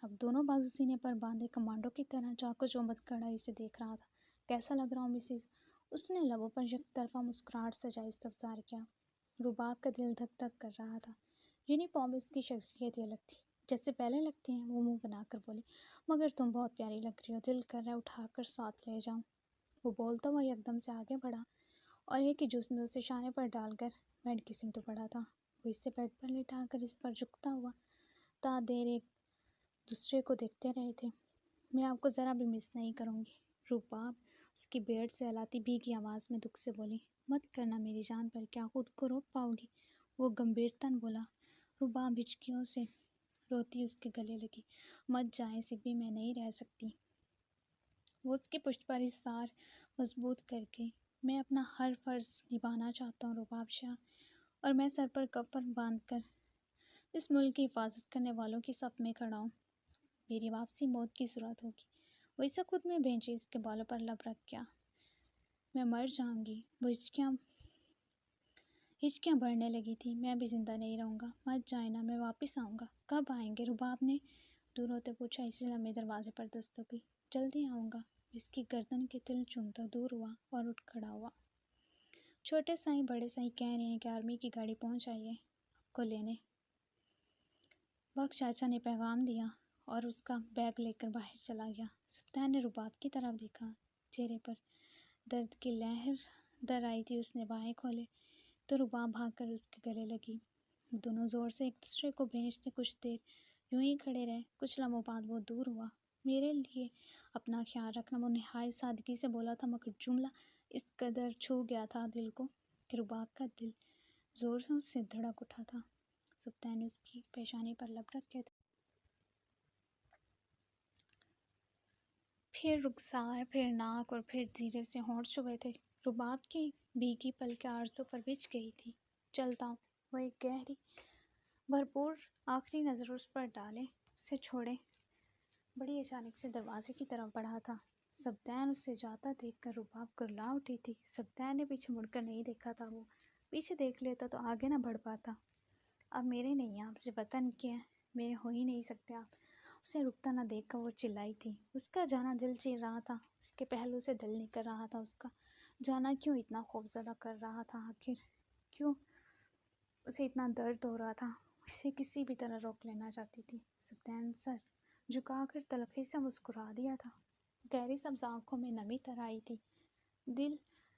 اب دونوں بازو سینے پر باندھے کمانڈو کی طرح چاقو چوبند کڑائی سے دیکھ رہا تھا۔ کیسا لگ رہا ہوں مسز؟ اس نے لبوں پر یک طرفہ مسکراہٹ سجائی استفسار کیا۔ رباب کا دل دھک دھک کر رہا تھا۔ یونیفارم میں اس کی شخصیت ہی الگ تھی، جیسے پہلے لگتے ہیں۔ وہ منہ بنا کر بولی، مگر تم بہت پیاری لگ رہی ہو، دل کر رہا ہے اٹھا کر ساتھ لے جاؤں۔ وہ بولتا ہوا یکدم سے آگے بڑھا اور ایک ہی جوش میں اسے شانے پر ڈال کر بیڈ کی سمت بڑھا تھا۔ وہ اسے بیڈ پر لٹا کر اس پر جھکتا ہوا تا دیر ایک دوسرے کو دیکھتے رہے تھے۔ میں آپ کو ذرا بھی مس نہیں کروں گی، رباب اس کی بیڈ سے ہلاتی بھیگی آواز میں دکھ سے بولی۔ مت کرنا میری جان پر، کیا خود کو روک پاؤ گی؟ وہ گمبھیرتاً بولا۔ رباب ہچکیوں سے روتی اس کے گلے لگی۔ مت جائیں سبی، میں نہیں رہ سکتی۔ وہ اس کی پشت پر ایثار مضبوط کر کے، میں اپنا ہر فرض نبھانا چاہتا ہوں رباب شاہ، اور میں سر پر کفن باندھ کر اس ملک کی حفاظت کرنے والوں کی صف میں کھڑا ہوں۔ میری واپسی موت کی صورت ہوگی۔ وہ اسے خود میں بھیجے، اس کے بالوں پر لب رکھ گیا۔ میں مر جاؤں گی۔ وہ ہچکیاں بڑھنے لگی تھی۔ میں بھی زندہ نہیں رہوں گا۔ مت جائیں نا، میں واپس آؤں گا۔ کب آئیں گے؟ رباب نے دور ہوتے پوچھا۔ اسی لمحے دروازے پر دستک ہوئی۔ جلدی آؤں گا۔ اس کی گردن کے تل چومتا دور ہوا اور اٹھ کھڑا ہوا۔ چھوٹے سائیں بڑے سائیں کہہ رہے ہیں کہ آرمی کی گاڑی پہنچ آئی ہے آپ کو لینے۔ بخش چاچا نے پیغام دیا اور اس کا بیگ لے کر باہر چلا گیا۔ سبطین نے رباب کی طرف دیکھا۔ چہرے پر درد کی لہر در آئی تھی۔ اس نے بائیں کھولے تو رباب بھاگ کر اس کے گلے لگی۔ دونوں زور سے ایک دوسرے کو بھیجتے کچھ دیر یوں ہی کھڑے رہے۔ کچھ لمحوں بعد وہ دور ہوا۔ میرے لیے اپنا خیال رکھنا، وہ نہایت سادگی سے بولا تھا، مگر جملہ اس قدر چھو گیا تھا دل کو کہ رباب کا دل زور سے دھڑک اٹھا تھا۔ سبطین نے اس کی پیشانی پر لب رکھے تھے، پھر رخسار، پھر ناک اور پھر دھیرے سے ہونٹ چھپے تھے۔ رباب کی بھیگی پلکیں آرزو پر بچھ گئی تھی۔ چلتا ہوں۔ وہ ایک گہری بھرپور آخری نظر اس پر ڈالے، اسے چھوڑے بڑی اچانک سے دروازے کی طرف بڑھا تھا۔ سبطین اسے جاتا دیکھ کر رباب کرلا اٹھی تھی۔ سبطین نے پیچھے مڑ کر نہیں دیکھا تھا۔ وہ پیچھے دیکھ لیتا تو آگے نہ بڑھ پاتا۔ اب میرے نہیں ہیں آپ سے وطن کے، میرے ہو ہی نہیں سکتے آپ۔ اسے رکتا نہ دیکھ کر وہ چلائی تھی۔ اس کا جانا دل چیر رہا تھا، اس کے پہلو سے دل نکل رہا تھا۔ اس کا جانا کیوں اتنا خوفزدہ کر رہا تھا؟ آخر کیوں اسے اتنا درد ہو رہا تھا؟ اسے کسی بھی طرح روک لینا چاہتی تھی۔ سبطین سر جھکا کر تلخی سے مسکرا دیا تھا۔ گہری سبز آنکھوں میں نمی تر آئی تھی۔ دل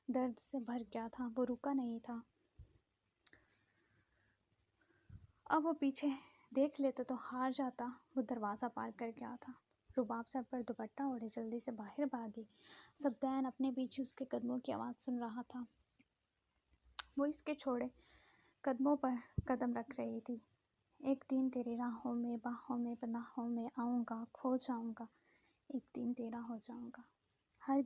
درد سے بھر گیا تھا، وہ رکا نہیں تھا۔ اب وہ پیچھے دیکھ لیتا تو ہار جاتا۔ وہ دروازہ پار کر گیا تھا۔ رباب سر پر دوپٹہ اوڑھے جلدی سے باہر بھاگی۔ سبطین اپنے پیچھے اس کے قدموں کی آواز سن رہا تھا۔ وہ اس کے چھوڑے قدموں پر قدم رکھ رہی تھی۔ ایک دن تیری راہوں میں باہوں میں پناہوں میں آؤں گا، کھو جاؤں گا، ایک دن تیرا ہو جاؤں گا۔ ہر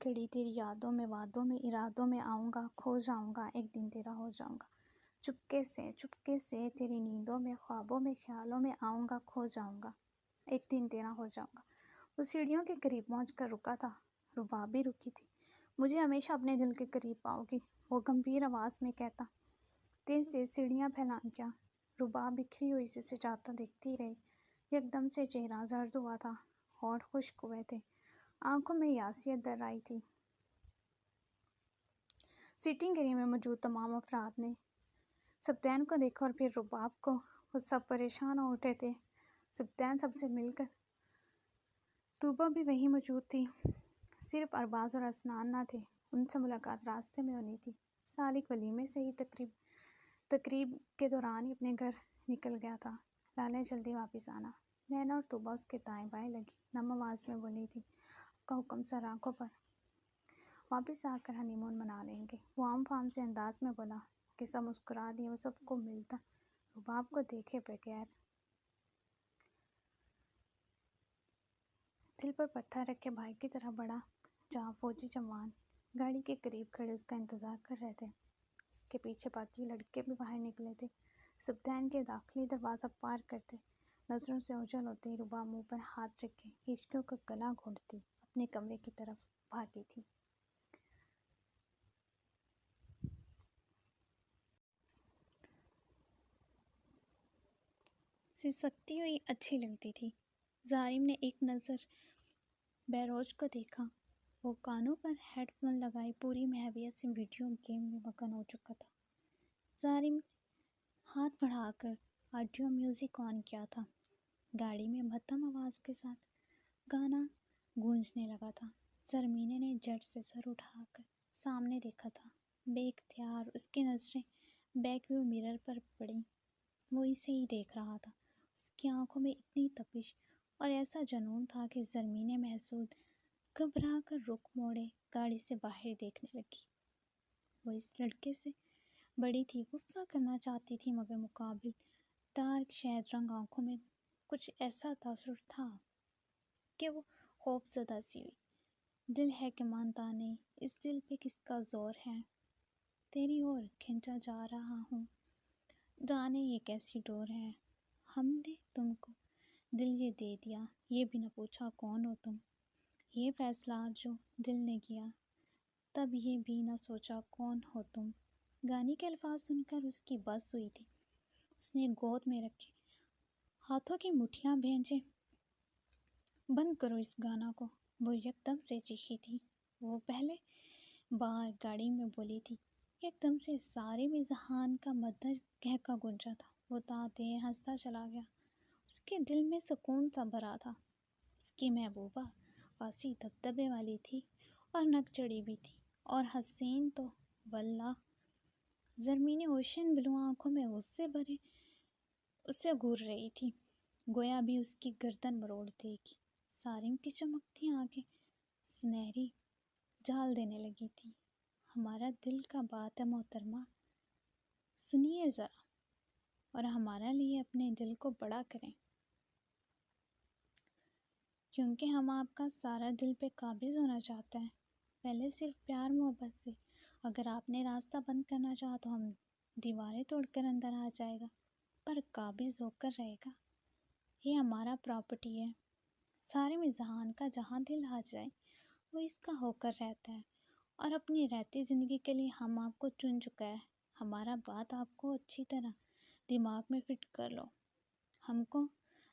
گھڑی تیری یادوں میں وعدوں میں ارادوں میں آؤں گا، کھو جاؤں گا، ایک دن تیرا ہو جاؤں گا۔ چپکے سے تیری نیندوں میں خوابوں میں خیالوں میں آؤں گا، کھو جاؤں گا، ایک دن تیرا ہو جاؤں گا۔ وہ سیڑھیوں کے قریب پہنچ کر رکا تھا۔ رباب بھی رکی تھی۔ مجھے ہمیشہ اپنے دل کے قریب پاؤ گی، وہ گمبھیر آواز میں کہتا تیز تیز سیڑھیاں پھیلا گیا۔ رباب بکھری ہوئی سے اسے جاتا دیکھتی رہی۔ یکدم سے چہرہ زرد ہوا تھا، ہونٹ خشک ہوئے تھے، آنکھوں میں یاسیت در آئی تھی۔ سیٹنگ ایریا میں موجود تمام افراد نے سبطین کو دیکھا اور پھر رباب کو۔ وہ سب پریشان ہو اٹھے تھے۔ سبطین سب سے مل کر طوبہ بھی وہیں موجود تھی۔ صرف ارباز اور اسنان نہ تھے، ان سے ملاقات راستے میں ہونی تھی۔ سالک ولیمے سے ہی تقریب کے دوران ہی اپنے گھر نکل گیا تھا۔ لالے جلدی واپس آنا۔ نینا اور طوبہ اس کے دائیں بائیں لگی، نم آواز میں بولی تھی۔ آپ کا حکم سر، آنکھوں پر۔ واپس آ کر ہنی مون منا لیں گے، وہ عام فام سے انداز میں بولا کہ سب مسکرا دیے۔ وہ سب کو ملتا رباب کو دیکھے بغیر دل پر پتھر رکھے بھائی کی طرح بڑا جاں فوجی جوان گاڑی کے قریب کھڑے اس کا انتظار کر رہے تھے۔ اس کے پیچھے باقی لڑکے بھی باہر نکلے تھے۔ سبطین کے داخلی دروازہ پار کرتے نظروں سے اوجھل ہوتے ہی رباب منہ پر ہاتھ رکھے ہچکیوں کا گلا گھونٹتی اپنے کمرے کی طرف بھاگی تھی۔ سسکتی ہوئی اچھی لگتی تھی۔ ظالم نے ایک نظر بیروج کو دیکھا۔ وہ کانوں پر ہیڈ فون لگائے پوری محویت سے ویڈیو گیم میں مگن ہو چکا تھا۔ ظالم ہاتھ بڑھا کر آڈیو میوزک آن کیا تھا۔ گاڑی میں مدھم آواز کے ساتھ گانا گونجنے لگا تھا۔ زرمینے نے جھٹ سے سر اٹھا کر سامنے دیکھا تھا۔ بے اختیار اس کی نظریں بیک ویو مرر پر پڑیں۔ وہ اسے ہی دیکھ رہا تھا۔ اس کی آنکھوں میں اتنی تپش اور ایسا جنون تھا کہ زرمینے محسود گھبرا کر رخ موڑے گاڑی سے باہر دیکھنے لگی۔ وہ اس لڑکے سے بڑی تھی، غصہ کرنا چاہتی تھی، مگر مقابل ڈارک شہد رنگ آنکھوں میں کچھ ایسا تاثر تھا کہ وہ خوف زدہ سی ہوئی۔ دل ہے کہ مانتا نہیں، اس دل پہ کس کا زور ہے؟ تیری اور کھینچا جا رہا ہوں، جانے یہ کیسی ڈور ہے، ہم نے تم کو دل یہ دے دیا، یہ بھی نہ پوچھا کون ہو تم، یہ فیصلہ جو دل نے کیا، تب یہ بھی نہ سوچا کون ہو تم۔ گانے کے الفاظ سن کر اس کی بس ہوئی تھی۔ اس نے گود میں رکھے ہاتھوں کی مٹھیاں بھیجے، بند کرو اس گانا کو، وہ یکدم سے چیخی تھی۔ وہ پہلے بار گاڑی میں بولی تھی، یکدم سے سارے میں ذہان کا مدر کہکا گونجا تھا۔ وہ تا دیر ہنستا چلا گیا، اس کے دل میں سکون سا بھرا تھا۔ اس کی محبوبہ خاصی دبدبے والی تھی اور نک چڑھی بھی تھی، اور حسین تو واللہ۔ زرمینی اوشن بلو آنکھوں میں غصے بھرے اسے گور رہی تھی، گویا بھی اس کی گردن مروڑ دے گی۔ سارم کی چمکتی آنکھیں سنہری جال دینے لگی تھی۔ ہمارا دل کا بات ہے محترمہ، سنیے ذرا، اور ہمارا لیے اپنے دل کو بڑا کریں، کیونکہ ہم آپ کا سارا دل پہ قابض ہونا چاہتے ہیں۔ پہلے صرف پیار محبت سے، اگر آپ نے راستہ بند کرنا چاہا تو ہم دیواریں توڑ کر اندر آ جائے گا، پر قابض ہو کر رہے گا۔ یہ ہمارا پراپرٹی ہے۔ سارے میں جہان کا جہاں دل آ جائے وہ اس کا ہو کر رہتا ہے، اور اپنی رہتی زندگی کے لیے ہم آپ کو چن چکا ہے۔ ہمارا بات آپ کو اچھی طرح دماغ میں فٹ کر لو، ہم کو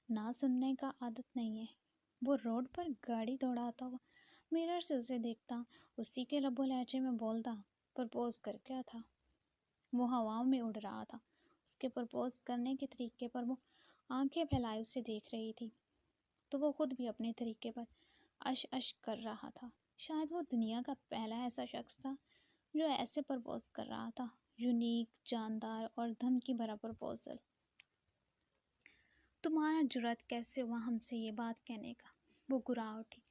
نہ سننے کا عادت نہیں ہے۔ وہ روڈ پر گاڑی دوڑاتا ہوا میرر سے اسے دیکھتا، اسی کے لب و لہجے میں بولتا، پرپوز کر کیا تھا۔ وہ ہواؤں میں اڑ رہا تھا، اس کے پرپوز کرنے کے طریقے پر وہ آنکھیں پھیلائے اسے دیکھ رہی تھی، تو وہ خود بھی اپنے طریقے پر اش اش کر رہا تھا۔ شاید وہ دنیا کا پہلا ایسا شخص تھا جو ایسے پرپوز کر رہا تھا، یونیک، جاندار اور دھمکی بھرا پرپوزل۔ تمہارا جرأت کیسے ہوا ہم سے یہ بات کہنے کا؟ وہ گرا اٹھی،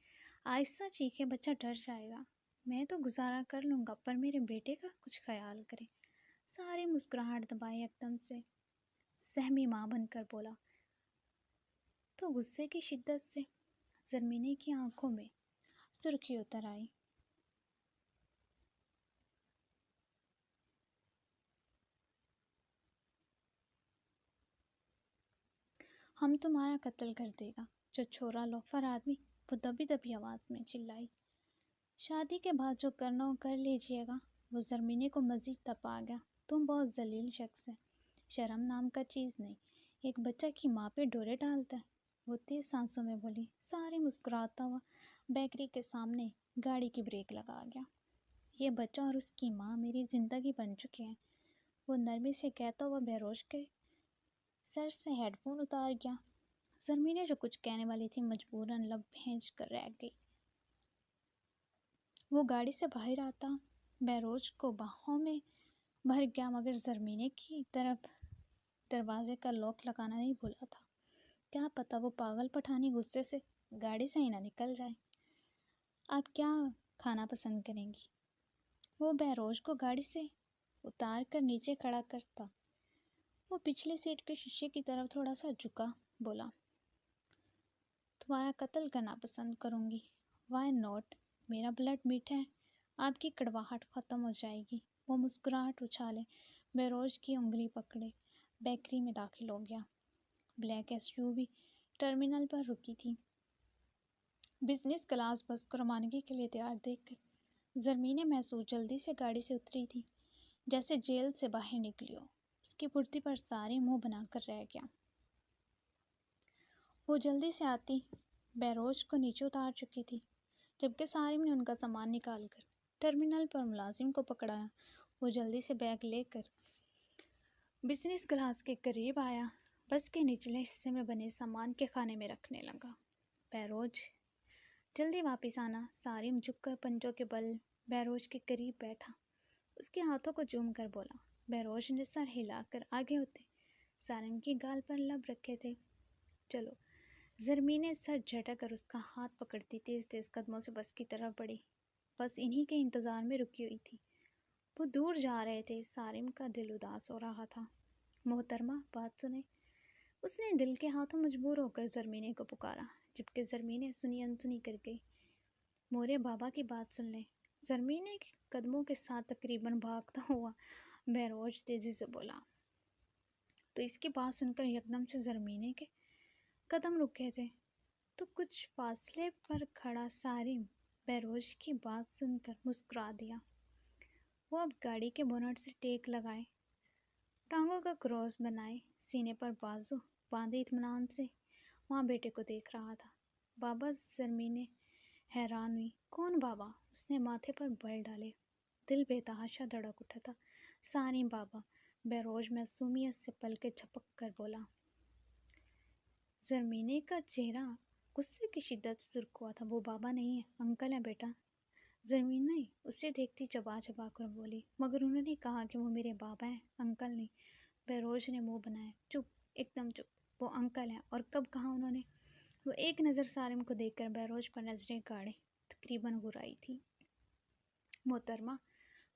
آہستہ چیخے، بچہ ڈر جائے گا، میں تو گزارا کر لوں گا، پر میرے بیٹے کا کچھ خیال کریں۔ سارے مسکراہٹ دبائے، ایکدم سے سہمی ماں بن کر بولا تو غصے کی شدت سے زرمینے کی آنکھوں میں سرخی اتر آئی۔ ہم تمہارا قتل کر دے گا، جو چھوڑا لوفر آدمی، وہ دبی دبی آواز میں چلائی۔ شادی کے بعد جو کرنا ہو کر لیجئے گا۔ وہ زرمینے کو مزید تپا گیا، تم بہت ذلیل شخص ہے، شرم نام کا چیز نہیں، ایک بچہ کی ماں پہ ڈورے ڈالتا ہے۔ وہ تیز سانسوں میں بولی۔ سارے مسکراتا ہوا بیکری کے سامنے گاڑی کی بریک لگا گیا۔ یہ بچہ اور اس کی ماں میری زندگی بن چکے ہیں، وہ نرمی سے کہتا ہوا بہروش کے سر سے ہیڈ فون اتار گیا۔ زرمینے جو کچھ کہنے والی تھی مجبوراً لب بھینچ کر رہ گئی۔ وہ گاڑی سے باہر آتا بہروش کو باہوں میں بھر گیا، مگر زرمینے کی طرف دروازے کا لاک لگانا نہیں بھولا تھا۔ کیا پتہ وہ پاگل پٹھانی غصے سے گاڑی سے ہی نہ نکل جائے۔ آپ کیا کھانا پسند کریں گی؟ وہ بہروش کو گاڑی سے اتار کر نیچے کھڑا کرتا، وہ پچھلی سیٹ کے شیشے کی طرف تھوڑا سا جھکا، بولا تمہارا قتل کرنا پسند کروں گی۔ وائی ناٹ، میرا بلڈ میٹھا ہے، آپ کی کڑواہٹ ختم ہو جائے گی۔ وہ مسکراہٹ اچھالے بہروش کی انگلی پکڑے بیکری میں داخل ہو گیا۔ بلیک ایس یو وی ٹرمینل پر رکی تھی۔ بزنس کلاس بس کو روانگی کے لیے تیار دیکھ کر زرمینے محسوس جلدی سے گاڑی سے اتری تھی، جیسے جیل سے باہر نکلی ہو۔ اس کی پھرتی پر سارے منہ بنا کر رہ گیا۔ وہ جلدی سے آتی بہروش کو نیچے اتار چکی تھی، جبکہ سارم نے ان کا سامان نکال کر ٹرمینل پر ملازم کو پکڑایا۔ وہ جلدی سے بیگ لے کر بزنس کلاس کے قریب آیا، بس کے نچلے حصے میں بنے سامان کے خانے میں رکھنے لگا۔ بہروش جلدی واپس آنا۔ سارم جھک کر پنجوں کے بل بہروش کے قریب بیٹھا، اس کے ہاتھوں کو چوم کر بولا۔ بہروش نے سر ہلا کر آگے ہوتے سارم کی گال پر لب رکھے تھے۔ چلو۔ زرمینے سر جھٹک کر اس کا ہاتھ پکڑتی تیز تیز قدموں سے بس کی طرف بڑھی، بس انہی کے انتظار میں رکی ہوئی تھی۔ وہ دور جا رہے تھے، سارم کا دل اداس ہو رہا تھا۔ محترمہ بات سنیں، اس نے دل کے ہاتھوں مجبور ہو کر زرمینے کو پکارا، جبکہ زرمینے سنی انسنی کر گئی۔ مورے بابا کی بات سن لیں۔ زرمینے کے قدموں کے ساتھ تقریباً بھاگتا ہوا بہروش تیزی سے بولا۔ تو اس کی بات سن کر یکدم سے زرمینے کے قدم رکے تھے، تو کچھ فاصلے پر کھڑا سارم بہروش کی بات سن کر مسکرا دیا۔ وہ اب گاڑی کے بونٹ سے ٹیک لگائے، ٹانگوں کا کراس بنائے، سینے پر بازو باندھے اطمینان سے وہاں بیٹے کو دیکھ رہا تھا۔ بابا؟ زرمینے حیران ہوئی۔ کون بابا؟ اس نے ماتھے پر بل ڈالے، دل بے تحاشا دھڑک اٹھا تھا۔ سارم بابا، بہروش معصومیت سے پلکیں جھپک کر بولا۔ زرمینے کا چہرہ غصے کی شدت سے سرخ ہوا تھا۔ وہ بابا نہیں ہے، انکل ہے بیٹا۔ زرمینے اسے دیکھتی چبا چبا کر بولی۔ مگر انہوں نے کہا کہ وہ میرے بابا ہیں، انکل نہیں۔ بہروش نے منہ بنایا۔ چپ، ایک دم چپ، وہ انکل ہیں۔ اور کب کہا انہوں نے؟ وہ ایک نظر سارم کو دیکھ کر بہروش پر نظریں گاڑے تقریباً گھرائی تھی۔ محترمہ،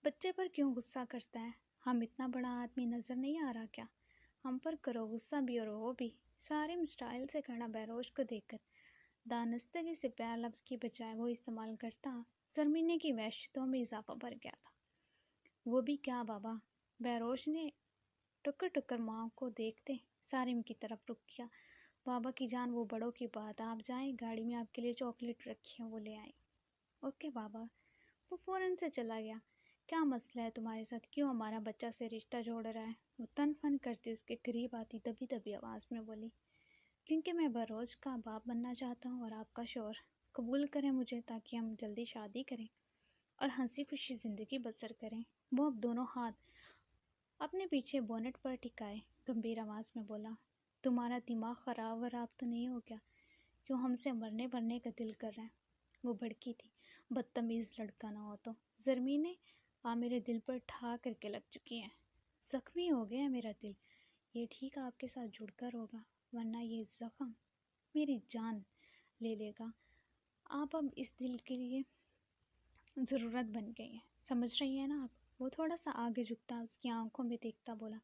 بچے پر کیوں غصہ کرتا ہے؟ ہم اتنا بڑا آدمی نظر نہیں آ رہا کیا؟ ہم پر کرو غصہ بھی اور وہ بھی۔ سارم اسٹائل سے کھڑا بہروش کو دیکھ کر دانستگی سے پیار لفظ کی بجائے وہ استعمال کرتا زرمینے کی وحشتوں میں اضافہ بھر گیا تھا۔ وہ بھی کیا بابا؟ بہروش نے ٹکر ٹکر ماں کو دیکھتے سارم کی طرف رخ کیا۔ بابا کی جان، وہ بڑوں کی بات، آپ جائیں، گاڑی میں آپ کے لیے چاکلیٹ رکھی ہے، وہ لے آئیں۔ اوکے بابا۔ وہ فوراً سے چلا گیا۔ کیا مسئلہ ہے تمہارے ساتھ؟ کیوں ہمارا بچہ سے رشتہ جوڑ رہا ہے؟ وہ تن فن کرتی اس کے قریب آتی دبی دبی آواز میں بولی۔ کیونکہ میں بہروش کا باپ بننا چاہتا ہوں اور آپ کا شوہر۔ قبول کریں مجھے تاکہ ہم جلدی شادی کریں اور ہنسی خوشی زندگی بسر کریں۔ وہ اب دونوں ہاتھ اپنے پیچھے بونٹ پر ٹکائے گمبھیر آواز میں بولا۔ تمہارا دماغ خراب وراب تو نہیں ہو گیا؟ کیوں ہم سے مرنے کا دل کر رہا ہے؟ وہ بھڑکی تھی۔ بدتمیز لڑکا نہ ہو تو۔ زرمینے آپ میرے دل پر ٹھا کر کے لگ چکی ہیں۔ زخمی ہو گیا ہے میرا دل۔ یہ ٹھیک آپ کے ساتھ جڑ کر ہوگا، ورنہ یہ زخم میری جان لے لے گا۔ آپ اب اس دل کے لیے ضرورت بن گئی ہیں، سمجھ رہی ہیں نا آپ؟ وہ تھوڑا سا آگے جھکتا اس کی آنکھوں میں دیکھتا بولا۔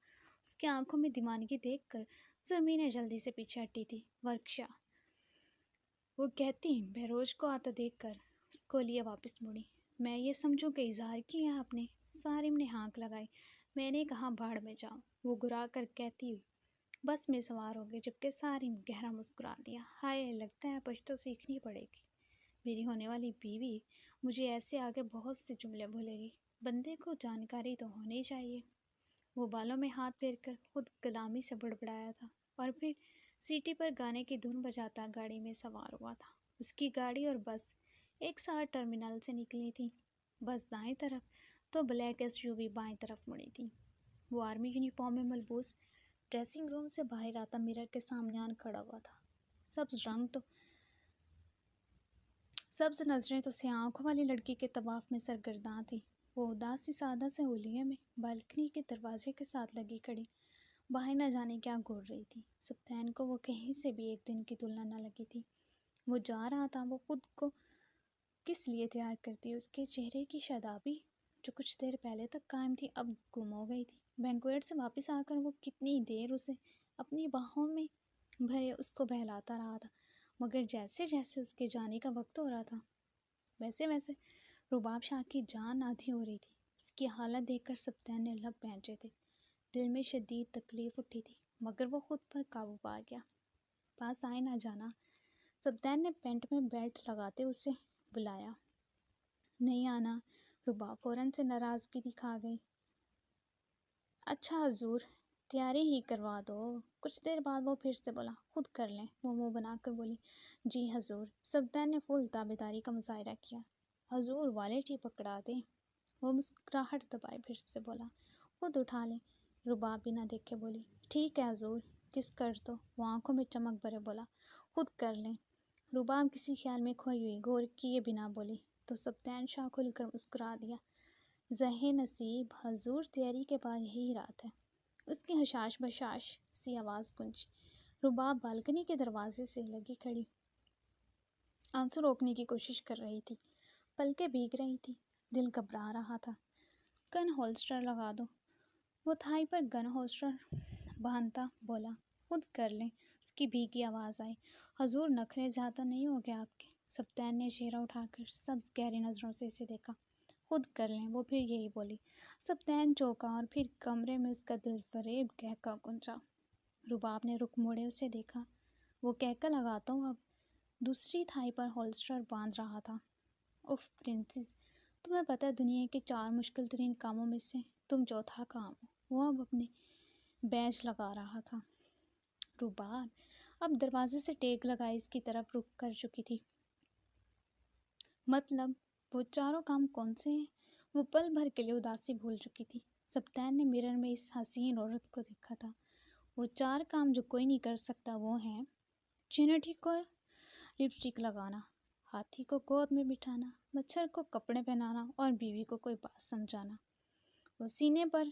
اس کی آنکھوں میں دیوانگی دیکھ کر زرمینے جلدی سے پیچھے ہٹی تھی۔ ورکشا، وہ کہتی بہروش کو آتا دیکھ کر اس کو لیے واپس مڑی۔ میں یہ سمجھوں کہ اظہار کیا آپ نے؟ سارم نے ہانک لگائی۔ میں نے کہا بھاڑ میں جاؤ، وہ گھرا کر کہتی ہوئی بس میں سوار ہو گئی، جبکہ سارم گہرا مسکرا دیا۔ ہائے، لگتا ہے پشتو سیکھنی پڑے گی۔ میری ہونے والی بیوی مجھے ایسے آگے بہت سے جملے بولے گی۔ بندے کو جانکاری تو ہونی چاہیے۔ وہ بالوں میں ہاتھ پھیر کر خود کلامی سے بڑبڑایا تھا اور پھر سیٹی پر گانے کی دھن بجاتا گاڑی میں سوار ہوا تھا۔ اس کی گاڑی اور بس ایک ساتھ ٹرمینل سے نکلی تھی۔ بس دائیں طرف تو بلیک ایس یو وی بائیں طرف مڑی تھی۔ وہ آرمی یونیفارم میں ملبوس ڈریسنگ روم سے باہر آتا مرر کے سامنے آن کھڑا ہوا تھا۔ سبز نظریں تو سیاہ آنکھوں والی لڑکی کے طواف میں سرگرداں تھی۔ وہ اداسی سادہ سے ہولیے میں بالکنی کے دروازے کے ساتھ لگی کھڑی باہر نہ جانے کیا گھور رہی تھی۔ سبطین کو وہ کہیں سے بھی ایک دن کی تلنا نہ لگی تھی۔ وہ جا رہا تھا، وہ خود کو کس لیے تیار کرتی؟ اس کے چہرے کی شادابی جو کچھ دیر پہلے تک قائم تھی اب گم ہو گئی تھی۔ بینکویٹ سے واپس آ کر وہ کتنی دیر اسے اپنی باہوں میں بھرے اس کو بہلاتا رہا تھا، مگر جیسے جیسے اس کے جانے کا وقت ہو رہا تھا ویسے ویسے رباب شاہ کی جان آدھی ہو رہی تھی۔ اس کی حالت دیکھ کر سبطین نے لب پینچے تھے۔ دل میں شدید تکلیف اٹھی تھی، مگر وہ خود پر قابو پا گیا۔ پاس آئے نہ جانا، سبطین نے پینٹ میں بیلٹ لگاتے اسے بلایا۔ نہیں آنا، رباب فوراً سے ناراضگی دکھا گئی۔ اچھا حضور، تیاری ہی کروا دو۔ کچھ دیر بعد وہ پھر سے بولا۔ خود کر لیں، وہ منہ بنا کر بولی۔ جی حضور۔ سبطین نے فل تابعداری کا مظاہرہ کیا۔ حضور والیٹ ہی پکڑا دیں، وہ مسکراہٹ دبائے پھر سے بولا۔ خود اٹھا لیں، رباب بنا دیکھے بولی۔ ٹھیک ہے حضور، کس کر دو، وہ آنکھوں میں چمک بھرے بولا۔ خود کر لیں۔ رباب کسی خیال میں کھوئی ہوئی غور کیے بنا بولی تو سبطین شاہ کھل کر مسکرا دیا۔ زہ نصیب، حضور تیاری کے بعد یہی رات ہے۔ اس کی حشاش بشاش سی آواز گونجی۔ رباب بالکنی کے دروازے سے لگی کھڑی آنسو روکنے کی کوشش کر رہی تھی، پلکیں بھیگ رہی تھی، دل گھبرا رہا تھا۔ گن ہولسٹر لگا دو، وہ تھائی پر گن ہولسٹر باندھتا بولا۔ خود کر لیں، اس کی بھیگی آواز آئی۔ حضور نخرے زیادہ نہیں ہو گئے آپ کے؟ سبطین نے چہرہ اٹھا کر سبز گہری نظروں سے اسے دیکھا۔ خود کر لیں، وہ پھر یہی بولی۔ سبطین چونکا اور پھر کمرے میں اس کا دل فریب کہکا گونجا۔ رباب نے رخ موڑے اسے دیکھا۔ وہ کہکا لگاتا ہوا دوسری تھائی پر ہولسٹر باندھ رہا تھا۔ اف پرنسس، تمہیں پتہ ہے دنیا کے 4 مشکل ترین کاموں میں سے تم چوتھا کام ہو۔ وہ اب اپنے بیج لگا رہا تھا۔ رباب اب دروازے سے ٹیک لگائے اس کی طرف رخ کر چکی تھی۔ مطلب وہ 4 کام کون سے ہیں؟ وہ پل بھر کے لیے اداسی بھول چکی تھی۔ سبطین نے مرر میں اس حسین عورت کو دیکھا تھا۔ وہ 4 کام جو کوئی نہیں کر سکتا وہ ہیں: چینٹی کو لپسٹک لگانا، ہاتھی کو گود میں بٹھانا، مچھر کو کپڑے پہنانا اور بیوی کو کوئی بات سمجھانا۔ وہ سینے پر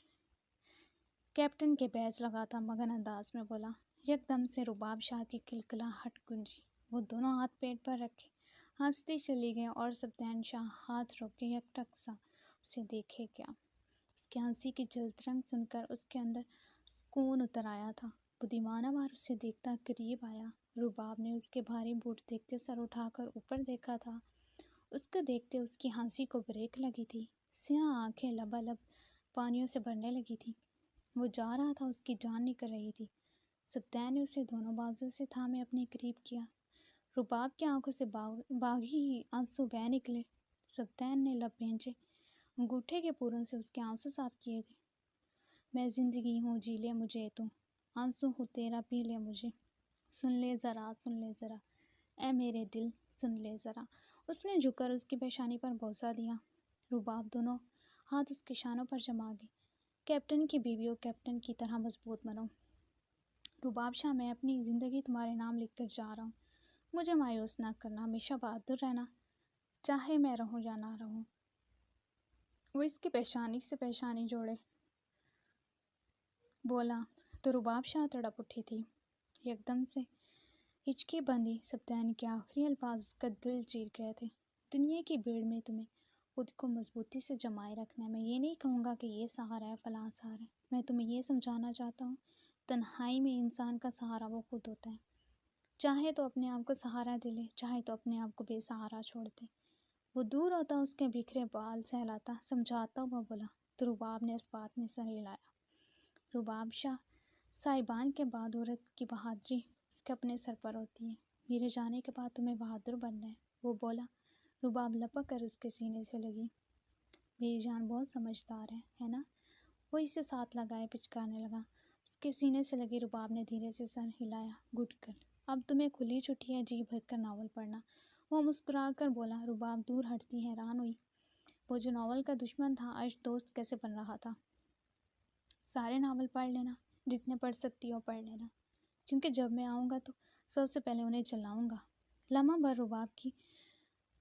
کیپٹن کے بیج لگاتا مگن انداز میں بولا۔ یکدم سے رباب شاہ کی کلکلاہٹ گونجی۔ وہ دونوں ہاتھ پیٹ پر رکھے ہنستی چلی گئیں اور سبطین شاہ ہاتھ روک کے یکٹک سا اسے دیکھے گیا۔ اس کی ہنسی کی جلد رنگ سن کر اس کے اندر سکون اتر آیا تھا۔ وہ دیوانہ وار اسے دیکھتا قریب آیا۔ رباب نے اس کے بھاری بوٹ دیکھتے سر اٹھا کر اوپر دیکھا تھا۔ اس کو دیکھتے اس کی ہنسی کو بریک لگی تھی۔ سیاہ آنکھیں لبالب پانیوں سے بھرنے لگی تھی۔ وہ جا رہا تھا، اس کی جان نکل رہی تھی۔ سبطین نے اسے دونوں بازو سے تھامے اپنے قریب کیا۔ رباب کی آنکھوں سے باغی ہی آنسو بہہ نکلے۔ سبطین نے لب بھینچے انگوٹھے کے پوروں سے اس کے آنسو صاف کیے تھے۔ میں زندگی ہوں جی لے مجھے تو، آنسو ہوں تیرا پی لے مجھے، سن لے ذرا سن لے ذرا، اے میرے دل سن لے ذرا۔ اس نے جھک کر اس کی پیشانی پر بوسہ دیا۔ رباب دونوں ہاتھ اس کے شانوں پر جما گئی۔ کیپٹن کی بیوی ہو، کیپٹن کی طرح مضبوط بنو۔ رباب شاہ، میں اپنی زندگی تمہارے نام لکھ کر جا رہا ہوں۔ مجھے مایوس نہ کرنا، ہمیشہ بہادر رہنا، چاہے میں رہوں یا نہ رہوں۔ وہ اس کی پیشانی سے پیشانی جوڑے بولا تو رباب شاہ تڑپ اٹھی تھی۔ یکدم سے ہچکی بندھی۔ سبطین کے آخری الفاظ اس کا دل چیر گئے تھے۔ دنیا کی بھیڑ میں تمہیں خود کو مضبوطی سے جمائے رکھنا ہے۔ میں یہ نہیں کہوں گا کہ یہ سہارا ہے، فلاں سہارا ہے۔ میں تمہیں یہ سمجھانا چاہتا ہوں، تنہائی میں انسان کا سہارا وہ خود ہوتا ہے۔ چاہے تو اپنے آپ کو سہارا دے لے، چاہے تو اپنے آپ کو بے سہارا چھوڑ دے۔ وہ دور ہوتا، اس کے بکھرے بال سہلاتا، سمجھاتا ہوا بولا تو رباب نے اس بات میں سر ہلایا۔ رباب شاہ صاحبان کے بعد عورت کی بہادری اس کے اپنے سر پر ہوتی ہے۔ میرے جانے کے بعد تمہیں بہادر بننا ہے، وہ بولا۔ رباب لپک کر اس کے سینے سے لگی۔ میری جان بہت سمجھدار ہے نا؟ وہ اسے ساتھ لگائے پچکارنے لگا۔ اس کے سینے سے لگی رباب نے دھیرے سے سر ہلایا۔ گڈ گرل، اب تمہیں کھلی چھٹی ہے جی بھر کر ناول پڑھنا، وہ مسکرا کر بولا۔ رباب دور ہٹتی حیران ہوئی۔ وہ جو ناول کا دشمن تھا آج دوست کیسے بن رہا تھا؟ سارے ناول پڑھ لینا، جتنے پڑھ سکتی ہو پڑھ لینا، کیونکہ جب میں آؤں گا تو سب سے پہلے انہیں چلاؤں گا۔ لمحہ بھر رباب کی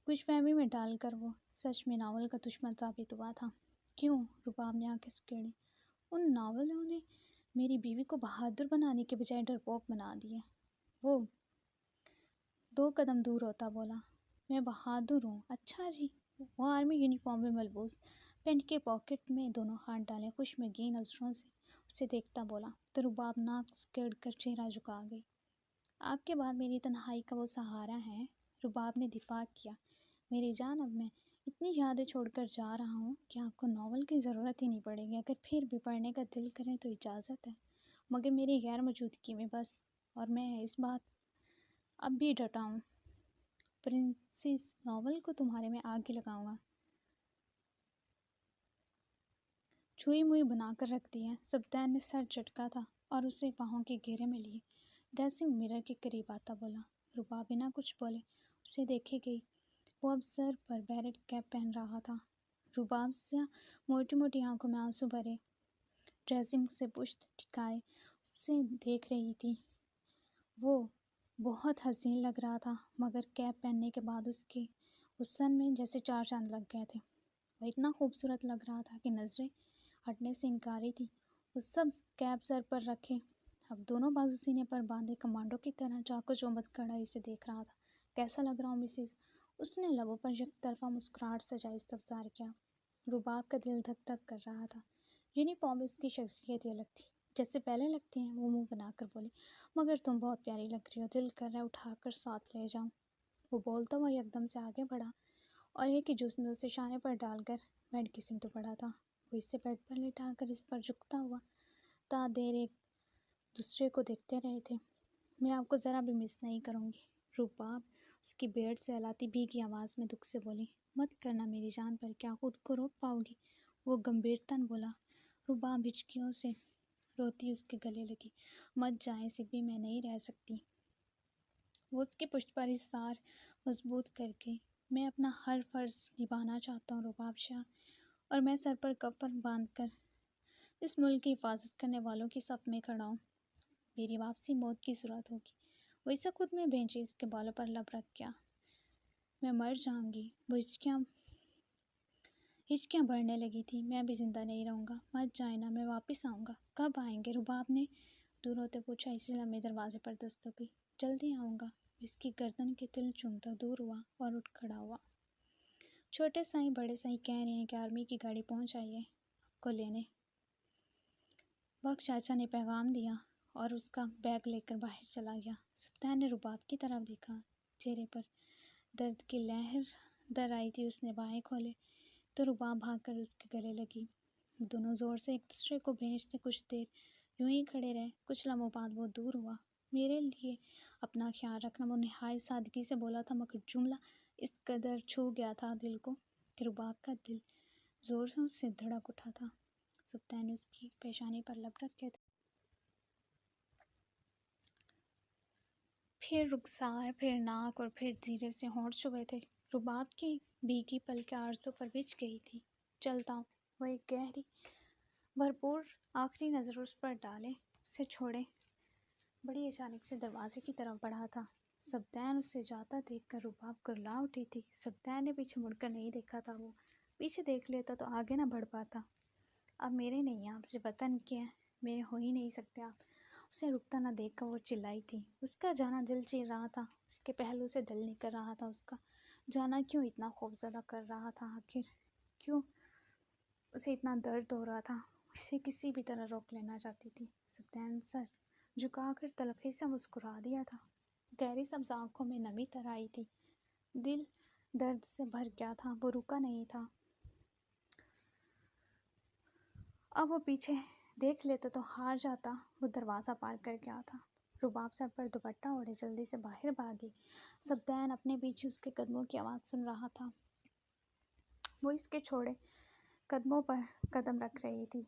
کچھ فہمی میں ڈال کر وہ سچ میں ناول کا دشمن ثابت ہوا تھا۔ کیوں؟ رباب نے آنکھیں سکیڑیں۔ ان ناولوں نے میری بیوی کو بہادر بنانے کے بجائے ڈرپوک بنا دیا۔ وہ 2 قدم دور ہوتا بولا۔ میں بہادر ہوں؟ اچھا جی۔ وہ آرمی یونیفارم میں ملبوس، پینٹ کے پاکٹ میں دونوں ہاتھ ڈالے خوشمگی نظروں سے اسے دیکھتا بولا تو رباب ناک سکیڑ کر چہرہ جھکا گئی۔ آپ کے بعد میری تنہائی کا وہ سہارا ہے، رباب نے دفاع کیا۔ میری جان، اب میں اتنی یادیں چھوڑ کر جا رہا ہوں کہ آپ کو ناول کی ضرورت ہی نہیں پڑے گی۔ اگر پھر بھی پڑھنے کا دل کرے تو اجازت ہے، مگر میری غیر موجودگی میں بس۔ اور میں اس بات اب بھی ڈٹا ہوں، پرنسس، ناول کو تمہارے میں آگ لگاؤں گا، چھوئی موئی بنا کر رکھ دی ہے۔ سبطین نے سر جھٹکا تھا اور اسے باہوں کے گھیرے میں لیے ڈریسنگ مرر کے قریب آتا بولا۔ رباب بنا کچھ بولے اسے دیکھے گئی۔ وہ اب سر پر بیرٹ کیپ پہن رہا تھا۔ رباب سیاہ موٹی موٹی آنکھوں میں آنسو بھرے ڈریسنگ سے پشت ٹکائے اسے دیکھ رہی تھی۔ وہ بہت حسین لگ رہا تھا، مگر کیپ پہننے کے بعد اس کے حسن میں جیسے 4 چاند لگ گئے تھے۔ وہ اتنا خوبصورت لگ رہا تھا کہ نظریں ہٹنے سے انکاری تھی۔ وہ سب کیپ سر پر رکھے، اب دونوں بازو سینے پر باندھے کمانڈو کی طرح چاقو چوبند کڑائی سے دیکھ رہا تھا۔ کیسا لگ رہا ہوں مسز؟ اس نے لبوں پر یک طرفہ مسکراہٹ سجائے استفسار کیا۔ رباب کا دل دھک دھک کر رہا تھا۔ یونیفارم میں اس کی شخصیت ہی الگ تھی، جیسے پہلے لگتے ہیں۔ وہ منہ بنا کر بولی، مگر تم بہت پیاری لگ رہی ہو، دل کر رہا ہے اٹھا کر ساتھ لے جاؤں۔ وہ بولتا ہوا یکدم سے آگے بڑھا اور ایک ہی جوش میں اسے شانے پر ڈال کر بیڈ کی سمت پڑا تھا۔ وہ اسے بیڈ پر لٹا کر اس پر جھکتا ہوا تا دیر ایک دوسرے کو دیکھتے رہے تھے۔ میں آپ کو ذرا بھی مس نہیں کروں گی، رباب اس کی بیڈ سے ہلاتی بھیگی آواز میں دکھ سے بولی۔ مت کرنا میری جان پر، کیا خود کو روک پاؤ گی؟ وہ گمبھیرتاً بولا۔ رباب ہچکیوں سے روتی اس کے گلے لگی۔ مت جائیں سبی، میں نہیں رہ سکتی۔ وہ اس کی پشت پر ایثار مضبوط کر کے، میں اپنا ہر فرض نبھانا چاہتا ہوں رباب شاہ، اور میں سر پر کفن باندھ کر اس ملک کی حفاظت کرنے والوں کی صف میں کھڑا ہوں۔ میری واپسی موت کی صورت ہوگی۔ وہ اسے خود میں بھینچی، اس کے بالوں پر لب رکھ گیا۔ میں مر جاؤں گی۔ وہ ہچکیاں بڑھنے لگی تھی۔ میں بھی زندہ نہیں رہوں گا۔ مت جائیں نا، میں واپس آؤں گا۔ کب آئیں گے؟ رباب نے دور ہوتے پوچھا۔ اسی لمحے دروازے پر دستک ہوئی۔ جلدی آؤں گا۔ اس کی گردن کے تل چومتا دور ہوا اور اٹھ کھڑا ہوا۔ چھوٹے سائیں بڑے سائیں کہہ رہے ہیں کہ آرمی کی گاڑی پہنچ آئی ہے آپ کو لینے۔ بخش چاچا نے پیغام دیا اور اس کا بیگ لے کر باہر چلا گیا۔ سبطین نے رباب کی طرف دیکھا۔ چہرے پر درد کی لہر در آئی تھی۔ اس نے بائیں کھولے تو رباب بھاگ کر اس کے گلے لگی۔ دونوں زور سے ایک دوسرے کو بھینچتے کچھ دیر یوں ہی کھڑے رہے۔ کچھ لمحوں بعد وہ دور ہوا۔ میرے لیے اپنا خیال رکھنا، وہ نہایت سادگی سے بولا تھا، مگر جملہ اس قدر چھو گیا تھا دل کو کہ رباب کا دل زور سے دھڑک اٹھا تھا۔ سبطین نے اس کی پیشانی پر لب رکھے تھے، پھر رخسار، پھر ناک اور پھر دھیرے سے ہونٹ چبھے تھے۔ رباب کی بھیگی پلکیں آرزو پر بچھ گئی تھی۔ چلتا ہوں۔ وہ ایک گہری بھرپور آخری نظر اس پر ڈالے، اسے چھوڑے بڑی اچانک سے دروازے کی طرف بڑھا تھا۔ سبطین اسے جاتا دیکھ کر رباب کرلا اٹھی تھی۔ سبطین نے پیچھے مڑ کر نہیں دیکھا تھا۔ وہ پیچھے دیکھ لیتا تو آگے نہ بڑھ پاتا۔ اب میرے نہیں ہیں آپ سے وطن کے، میرے ہو ہی نہیں سکتے آپ۔ اسے رکتا نہ دیکھ کر وہ چلائی تھی۔ اس کا جانا دل چیر رہا تھا، اس کے پہلو سے دل نکل رہا تھا۔ اس کا جانا کیوں اتنا خوفزدہ کر رہا تھا؟ آخر کیوں اسے اتنا درد ہو رہا تھا؟ اسے کسی بھی طرح روک لینا چاہتی تھی۔ سبطین سر جھکا کر تلخی سے مسکرا دیا تھا۔ گہری سبز آنکھوں میں نمی تر آئی تھی۔ دل درد سے بھر گیا تھا، وہ رکا نہیں تھا۔ اب وہ پیچھے دیکھ لیتا تو ہار جاتا۔ وہ دروازہ پار کر گیا تھا۔ رباب سر پر دوپٹہ اوڑھے جلدی سے باہر بھاگی۔ سبطین اپنے پیچھے اس کے قدموں کی آواز سن رہا تھا۔ وہ اس کے چھوڑے قدموں پر قدم رکھ رہی تھی۔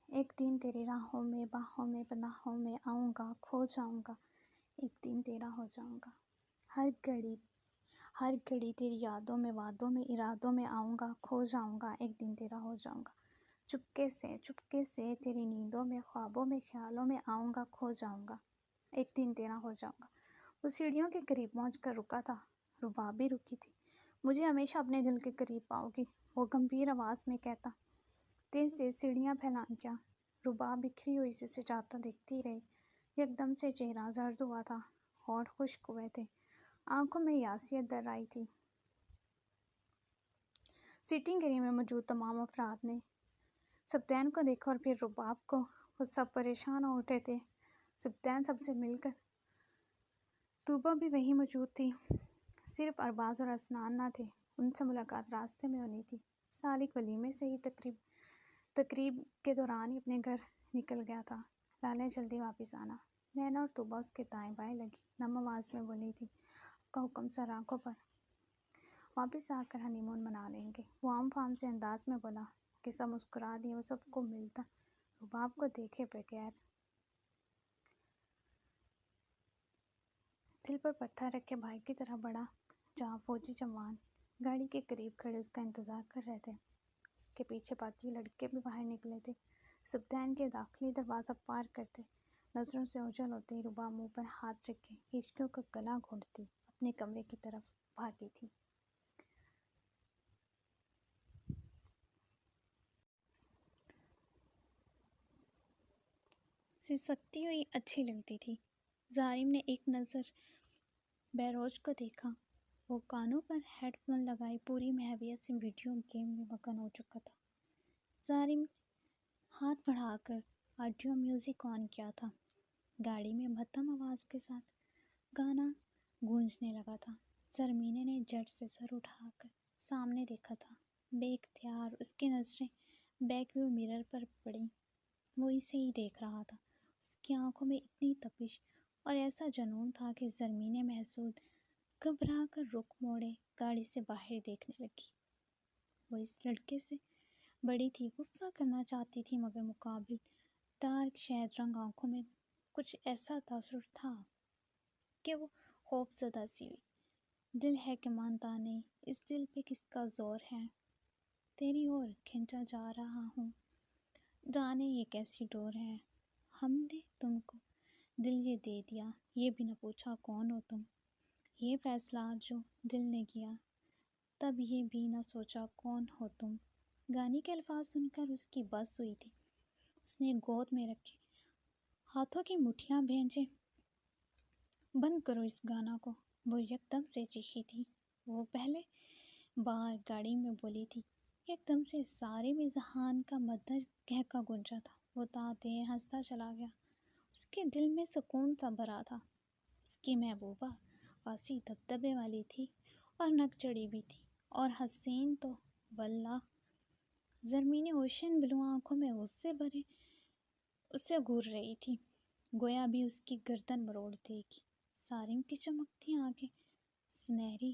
ایک دن تیری راہوں میں باہوں میں پناہوں میں آؤں گا، کھو جاؤں گا، ایک دن تیرا ہو جاؤں گا۔ ہر گھڑی تیری یادوں میں وعدوں میں ارادوں میں آؤں گا، کھو جاؤں گا، ایک دن تیرا ہو جاؤں گا۔ چپکے سے تیری نیندوں میں خوابوں میں خیالوں میں آؤں گا، کھو جاؤں گا، ایک دن تیرا ہو جاؤں گا۔ وہ سیڑھیوں کے قریب پہنچ کر رکا تھا۔ رباب بھی رکی تھی۔ مجھے ہمیشہ اپنے دل کے قریب پاؤ گی، وہ گمبھیر آواز میں کہتا تیز تیز سیڑھیاں پھیلا گیا۔ رباب بکھری ہوئی سے اسے جاتا دیکھتی رہی۔ یکدم سے چہرہ زرد ہوا تھا، ہونٹ خشک ہوئے تھے، آنکھوں میں یاسیت در آئی تھی۔ سیٹنگ ایریا میں موجود تمام افراد نے سبطین کو دیکھا اور پھر رباب کو۔ وہ سب پریشان ہو اٹھے تھے۔ سبطین سب سے مل کر طوبہ بھی وہیں موجود تھی۔ صرف ارباز اور اسنان نہ تھے، ان سے ملاقات راستے میں ہونی تھی۔ سالک ولیمے سے ہی تقریب کے دوران ہی اپنے گھر نکل گیا تھا۔ لالے جلدی واپس آنا۔ نینا اور طوبہ اس کے دائیں بائیں لگی، نم آواز میں بولی تھی۔ آپ کا حکم سر، آنکھوں پر۔ واپس آ کر ہنی مون منا لیں گے، وہ عام فام سے انداز میں بولا کہ سب مسکرا دیے۔ وہ سب کو ملتا رباب کو دیکھے بغیر دل پر پتھر رکھے بھائی کی طرح بڑا جاں فوجی جوان گاڑی کے قریب کھڑے اس کا انتظار کر رہے تھے۔ اس کے پیچھے باقی لڑکے بھی باہر نکلے تھے۔ سبطین کے داخلی دروازہ پار کرتے نظروں سے اوجھل ہوتے ہی رباب منہ پر ہاتھ رکھے ہچکیوں کا گلا گھونٹتی اپنے کمرے کی طرف بھاگی تھی۔ سسکتی ہوئی اچھی لگتی تھی۔ ظالم نے ایک نظر بہروز کو دیکھا۔ وہ کانوں پر ہیڈ فون لگائے پوری محویت سے ویڈیو گیم میں مگن ہو چکا تھا۔ ظالم ہاتھ بڑھا کر آڈیو میوزک آن کیا تھا۔ گاڑی میں مدھم آواز کے ساتھ گانا گونجنے لگا تھا۔ زرمینے نے جھٹ سے سر اٹھا کر سامنے دیکھا تھا۔ بے اختیار اس کی نظریں بیک ویو مرر پر پڑیں۔ وہ اسے ہی دیکھ رہا تھا۔ اس کی آنکھوں میں اتنی تپش اور ایسا جنون تھا کہ زرمین محسود گھبرا کر رخ موڑے گاڑی سے باہر دیکھنے لگی۔ وہ اس لڑکے سے بڑی تھی، غصہ کرنا چاہتی تھی، مگر مقابل ڈارک شہد رنگ آنکھوں میں کچھ ایسا تاثر تھا کہ وہ خوف زدہ سی ہوئی۔ دل ہے کہ مانتا نہیں، اس دل پہ کس کا زور ہے؟ تیری اور کھینچا جا رہا ہوں، جانے یہ کیسی ڈور ہے۔ ہم نے تم کو دل یہ دے دیا، یہ بھی نہ پوچھا کون ہو تم۔ یہ فیصلہ جو دل نے کیا، تب یہ بھی نہ سوچا کون ہو تم۔ گانے کے الفاظ سن کر اس کی بس ہوئی تھی۔ اس نے گود میں رکھے ہاتھوں کی مٹھیاں بھینجے۔ بند کرو اس گانا کو، وہ یکدم سے چیخی تھی۔ وہ پہلے بار گاڑی میں بولی تھی۔ یکدم سے سارے میں ذہان کا مدر کہکا گونجا تھا۔ وہ تا دیر ہنستا چلا گیا۔ اس کے دل میں سکون سا بھرا تھا۔ اس کی محبوبہ خاصی دبدبے والی تھی اور نک چڑھی بھی تھی، اور حسین تو واللہ۔ زرمین اوشین بلو آنکھوں میں غصے بھرے اسے گھور رہی تھی، گویا بھی اس کی گردن مروڑ دے گی۔ سارم کی چمکتی آنکھیں سنہری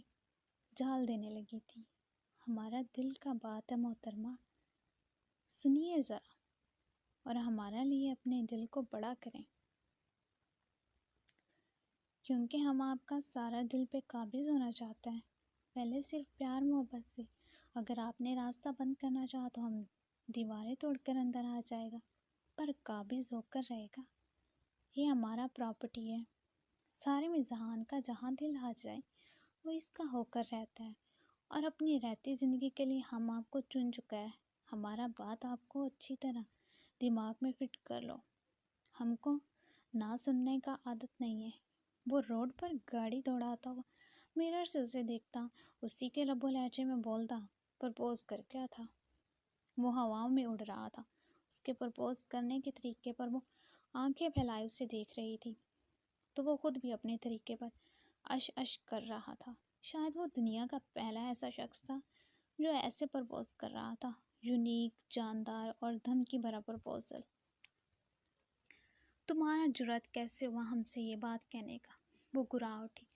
جھال دینے لگی تھی۔ ہمارا دل کا بات ہے محترمہ، سنیے ذرا، اور ہمارا لیے اپنے دل کو بڑا کریں، کیونکہ ہم آپ کا سارا دل پہ قابض ہونا چاہتے ہیں۔ پہلے صرف پیار محبت سے، اگر آپ نے راستہ بند کرنا چاہا تو ہم دیواریں توڑ کر اندر آ جائے گا، پر قابض ہو کر رہے گا۔ یہ ہمارا پراپرٹی ہے۔ سارے میں ذہان کا جہاں دل آ جائے وہ اس کا ہو کر رہتا ہے، اور اپنی رہتی زندگی کے لیے ہم آپ کو چن چکا ہے۔ ہمارا بات آپ کو اچھی طرح دماغ میں فٹ کر لو، ہم کو نہ سننے کا عادت نہیں ہے۔ وہ روڈ پر گاڑی دوڑاتا ہوا مرر سے اسے دیکھتا، اسی کے لب و لہجے میں بولتا، پرپوز کر کیا تھا۔ وہ ہواؤں میں اڑ رہا تھا۔ اس کے پرپوز کرنے کے طریقے پر وہ آنکھیں پھیلائے اسے دیکھ رہی تھی، تو وہ خود بھی اپنے طریقے پر اش اش کر رہا تھا۔ شاید وہ دنیا کا پہلا ایسا شخص تھا جو ایسے پرپوز کر رہا تھا، یونیک، جاندار اور دھمکی بھرا پرپوزل۔ تمہارا جرأت کیسے ہوا ہم سے یہ بات کہنے کا؟ وہ گرا اٹھی،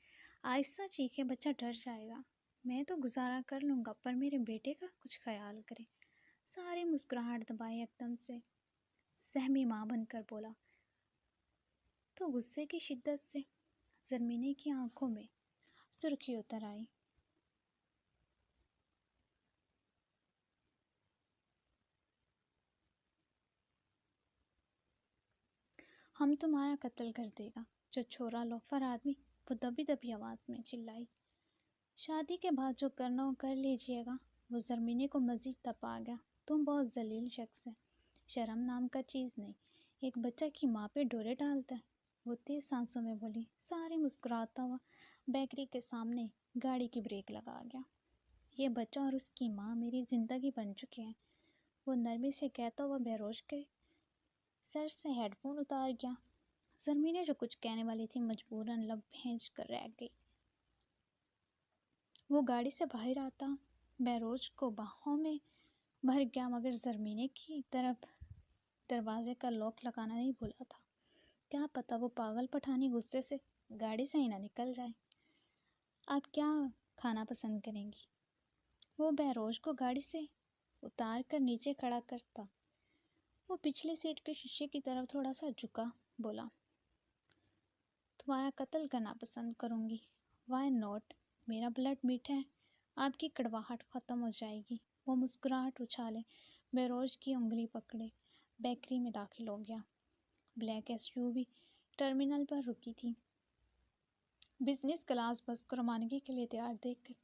آہستہ چیخے، بچہ ڈر جائے گا۔ میں تو گزارا کر لوں گا، پر میرے بیٹے کا کچھ خیال کرے۔ سارے مسکراہٹ دبائے، یکدم سے سہمی ماں بن کر بولا تو غصے کی شدت سے زرمینے کی آنکھوں میں سرخی اتر آئی۔ ہم تمہارا قتل کر دے گا، جو چھوڑا لوفر آدمی، وہ دبی دبی آواز میں چلائی۔ شادی کے بعد جو کرنا ہو کر لیجئے گا۔ وہ زرمینے کو مزید تپا گیا۔ تم بہت ذلیل شخص ہے، شرم نام کا چیز نہیں، ایک بچہ کی ماں پہ ڈورے ڈالتا ہے۔ وہ تیز سانسوں میں بولی۔ سارے مسکراتا ہوا بیکری کے سامنے گاڑی کی بریک لگا گیا۔ یہ بچہ اور اس کی ماں میری زندگی بن چکے ہیں، وہ نرمی سے کہتا ہوا بہروش کے سر سے ہیڈ فون اتار گیا۔ زرمینے جو کچھ کہنے والی تھی مجبوراً لب بھینج کر رہ گئی۔ وہ گاڑی سے باہر آتا بہروش کو باہوں میں بھر گیا، مگر زرمینے کی طرف دروازے کا لاک لگانا نہیں بھولا تھا۔ کیا پتہ وہ پاگل پٹھانی غصے سے گاڑی سے ہی نہ نکل جائے۔ آپ کیا کھانا پسند کریں گی؟ وہ بہروش کو گاڑی سے اتار کر نیچے کھڑا کرتا۔ وہ پچھلی سیٹ کے شیشے کی طرف تھوڑا سا جھکا، بولا تمہارا قتل کرنا پسند کروں گی۔ وائی ناٹ، میرا بلڈ میٹھا ہے، آپ کی کڑواہٹ ختم ہو جائے گی۔ وہ مسکراہٹ اچھالے بہروش کی انگلی پکڑے بیکری میں داخل ہو گیا۔ بلیک ایس یو وی ٹرمینل پر رکی تھی۔ بزنس کلاس بس کو روانگی کے لیے تیار دیکھ کر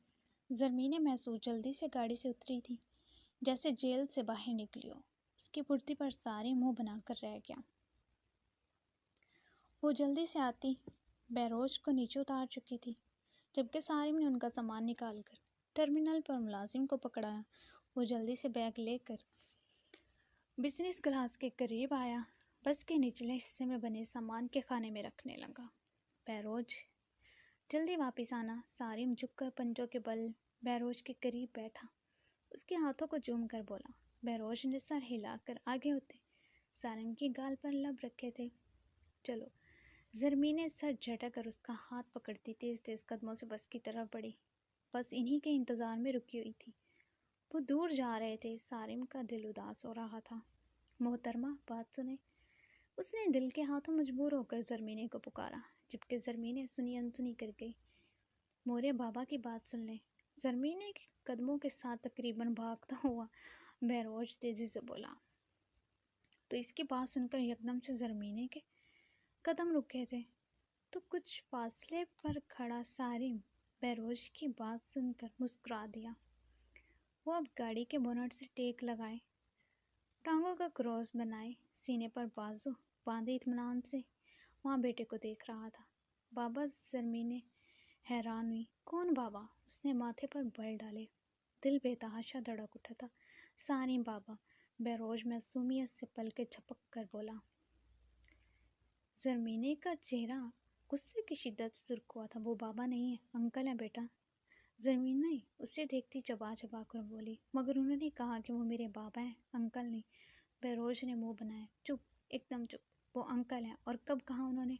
زرمین محسود جلدی سے گاڑی سے اتری تھی، جیسے جیل سے باہر نکلی ہو۔ اس کی پھرتی پر سارے منہ بنا کر رہ گیا۔ وہ جلدی سے آتی بہروش کو نیچے اتار چکی تھی، جبکہ سارم نے ان کا سامان نکال کر ٹرمینل پر ملازم کو پکڑایا۔ وہ جلدی سے بیگ لے کر بزنس کلاس کے قریب آیا، بس کے نچلے حصے میں بنے سامان کے خانے میں رکھنے لگا۔ بہروش جلدی واپس آنا۔ سارم جھک کر پنجوں کے بل بہروش کے قریب بیٹھا۔ اس کے ہاتھوں کو چوم کر بولا۔ بہروش نے سر ہلا کر آگے ہوتے سارم کی گال پر لب رکھے تھے۔ چلو۔ زرمی نے سر جھٹک کر اس کا ہاتھ پکڑتی تیز تیز قدموں سے بس کی طرف بڑھی۔ بس انہی کے انتظار میں رکی ہوئی تھی۔ وہ دور جا رہے تھے۔ سارم کا دل اداس ہو رہا تھا۔ محترمہ بات سنیں۔ اس نے دل کے ہاتھوں مجبور ہو کر زرمینے کو پکارا، جبکہ زرمینے سنی انسنی کر گئی۔ مورے بابا کی بات سن لیں۔ زرمینے کے قدموں کے ساتھ تقریباً بھاگتا ہوا بہروش تیزی سے بولا۔ تو اس کی بات سن کر یکدم سے زرمینے کے قدم رکے تھے تو کچھ فاصلے پر کھڑا سارم بہروش کی بات سن کر مسکرا دیا۔ وہ اب گاڑی کے بونٹ سے ٹیک لگائے، ٹانگوں کا کراس بنائے، سینے پر بازو باندھے اطمینان سے وہاں بیٹے کو دیکھ رہا تھا۔ بابا؟ زرمینے حیران ہوئی۔ کون بابا؟ اس نے ماتھے پر بل ڈالے۔ دل بے تحاشا دھڑک اٹھا تھا۔ سارم بابا، بہروش معصومیت سے پلکیں جھپک کر بولا۔ زرمینے کا چہرہ غصے کی شدت سے سرخ ہوا تھا۔ وہ بابا نہیں ہے، انکل ہے بیٹا۔ زرمینے اسے دیکھتی چبا چبا کر بولی۔ مگر انہوں نے کہا کہ وہ میرے بابا ہیں، انکل نہیں۔ بہروش نے منہ بنایا۔ چپ، ایک دم چپ۔ وہ انکل ہیں، اور کب کہا انہوں نے؟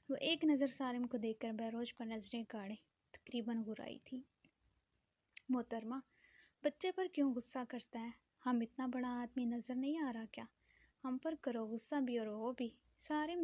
وہ ایک نظر سارم کو دیکھ کر بہروش پر نظریں گاڑے تقریباً گھرائی تھی۔ محترمہ، بچے پر کیوں غصہ کرتا ہے؟ ہم اتنا بڑا آدمی نظر نہیں آ رہا کیا؟ ہم پر کرو غصہ بھی اور وہ بھی۔ سارم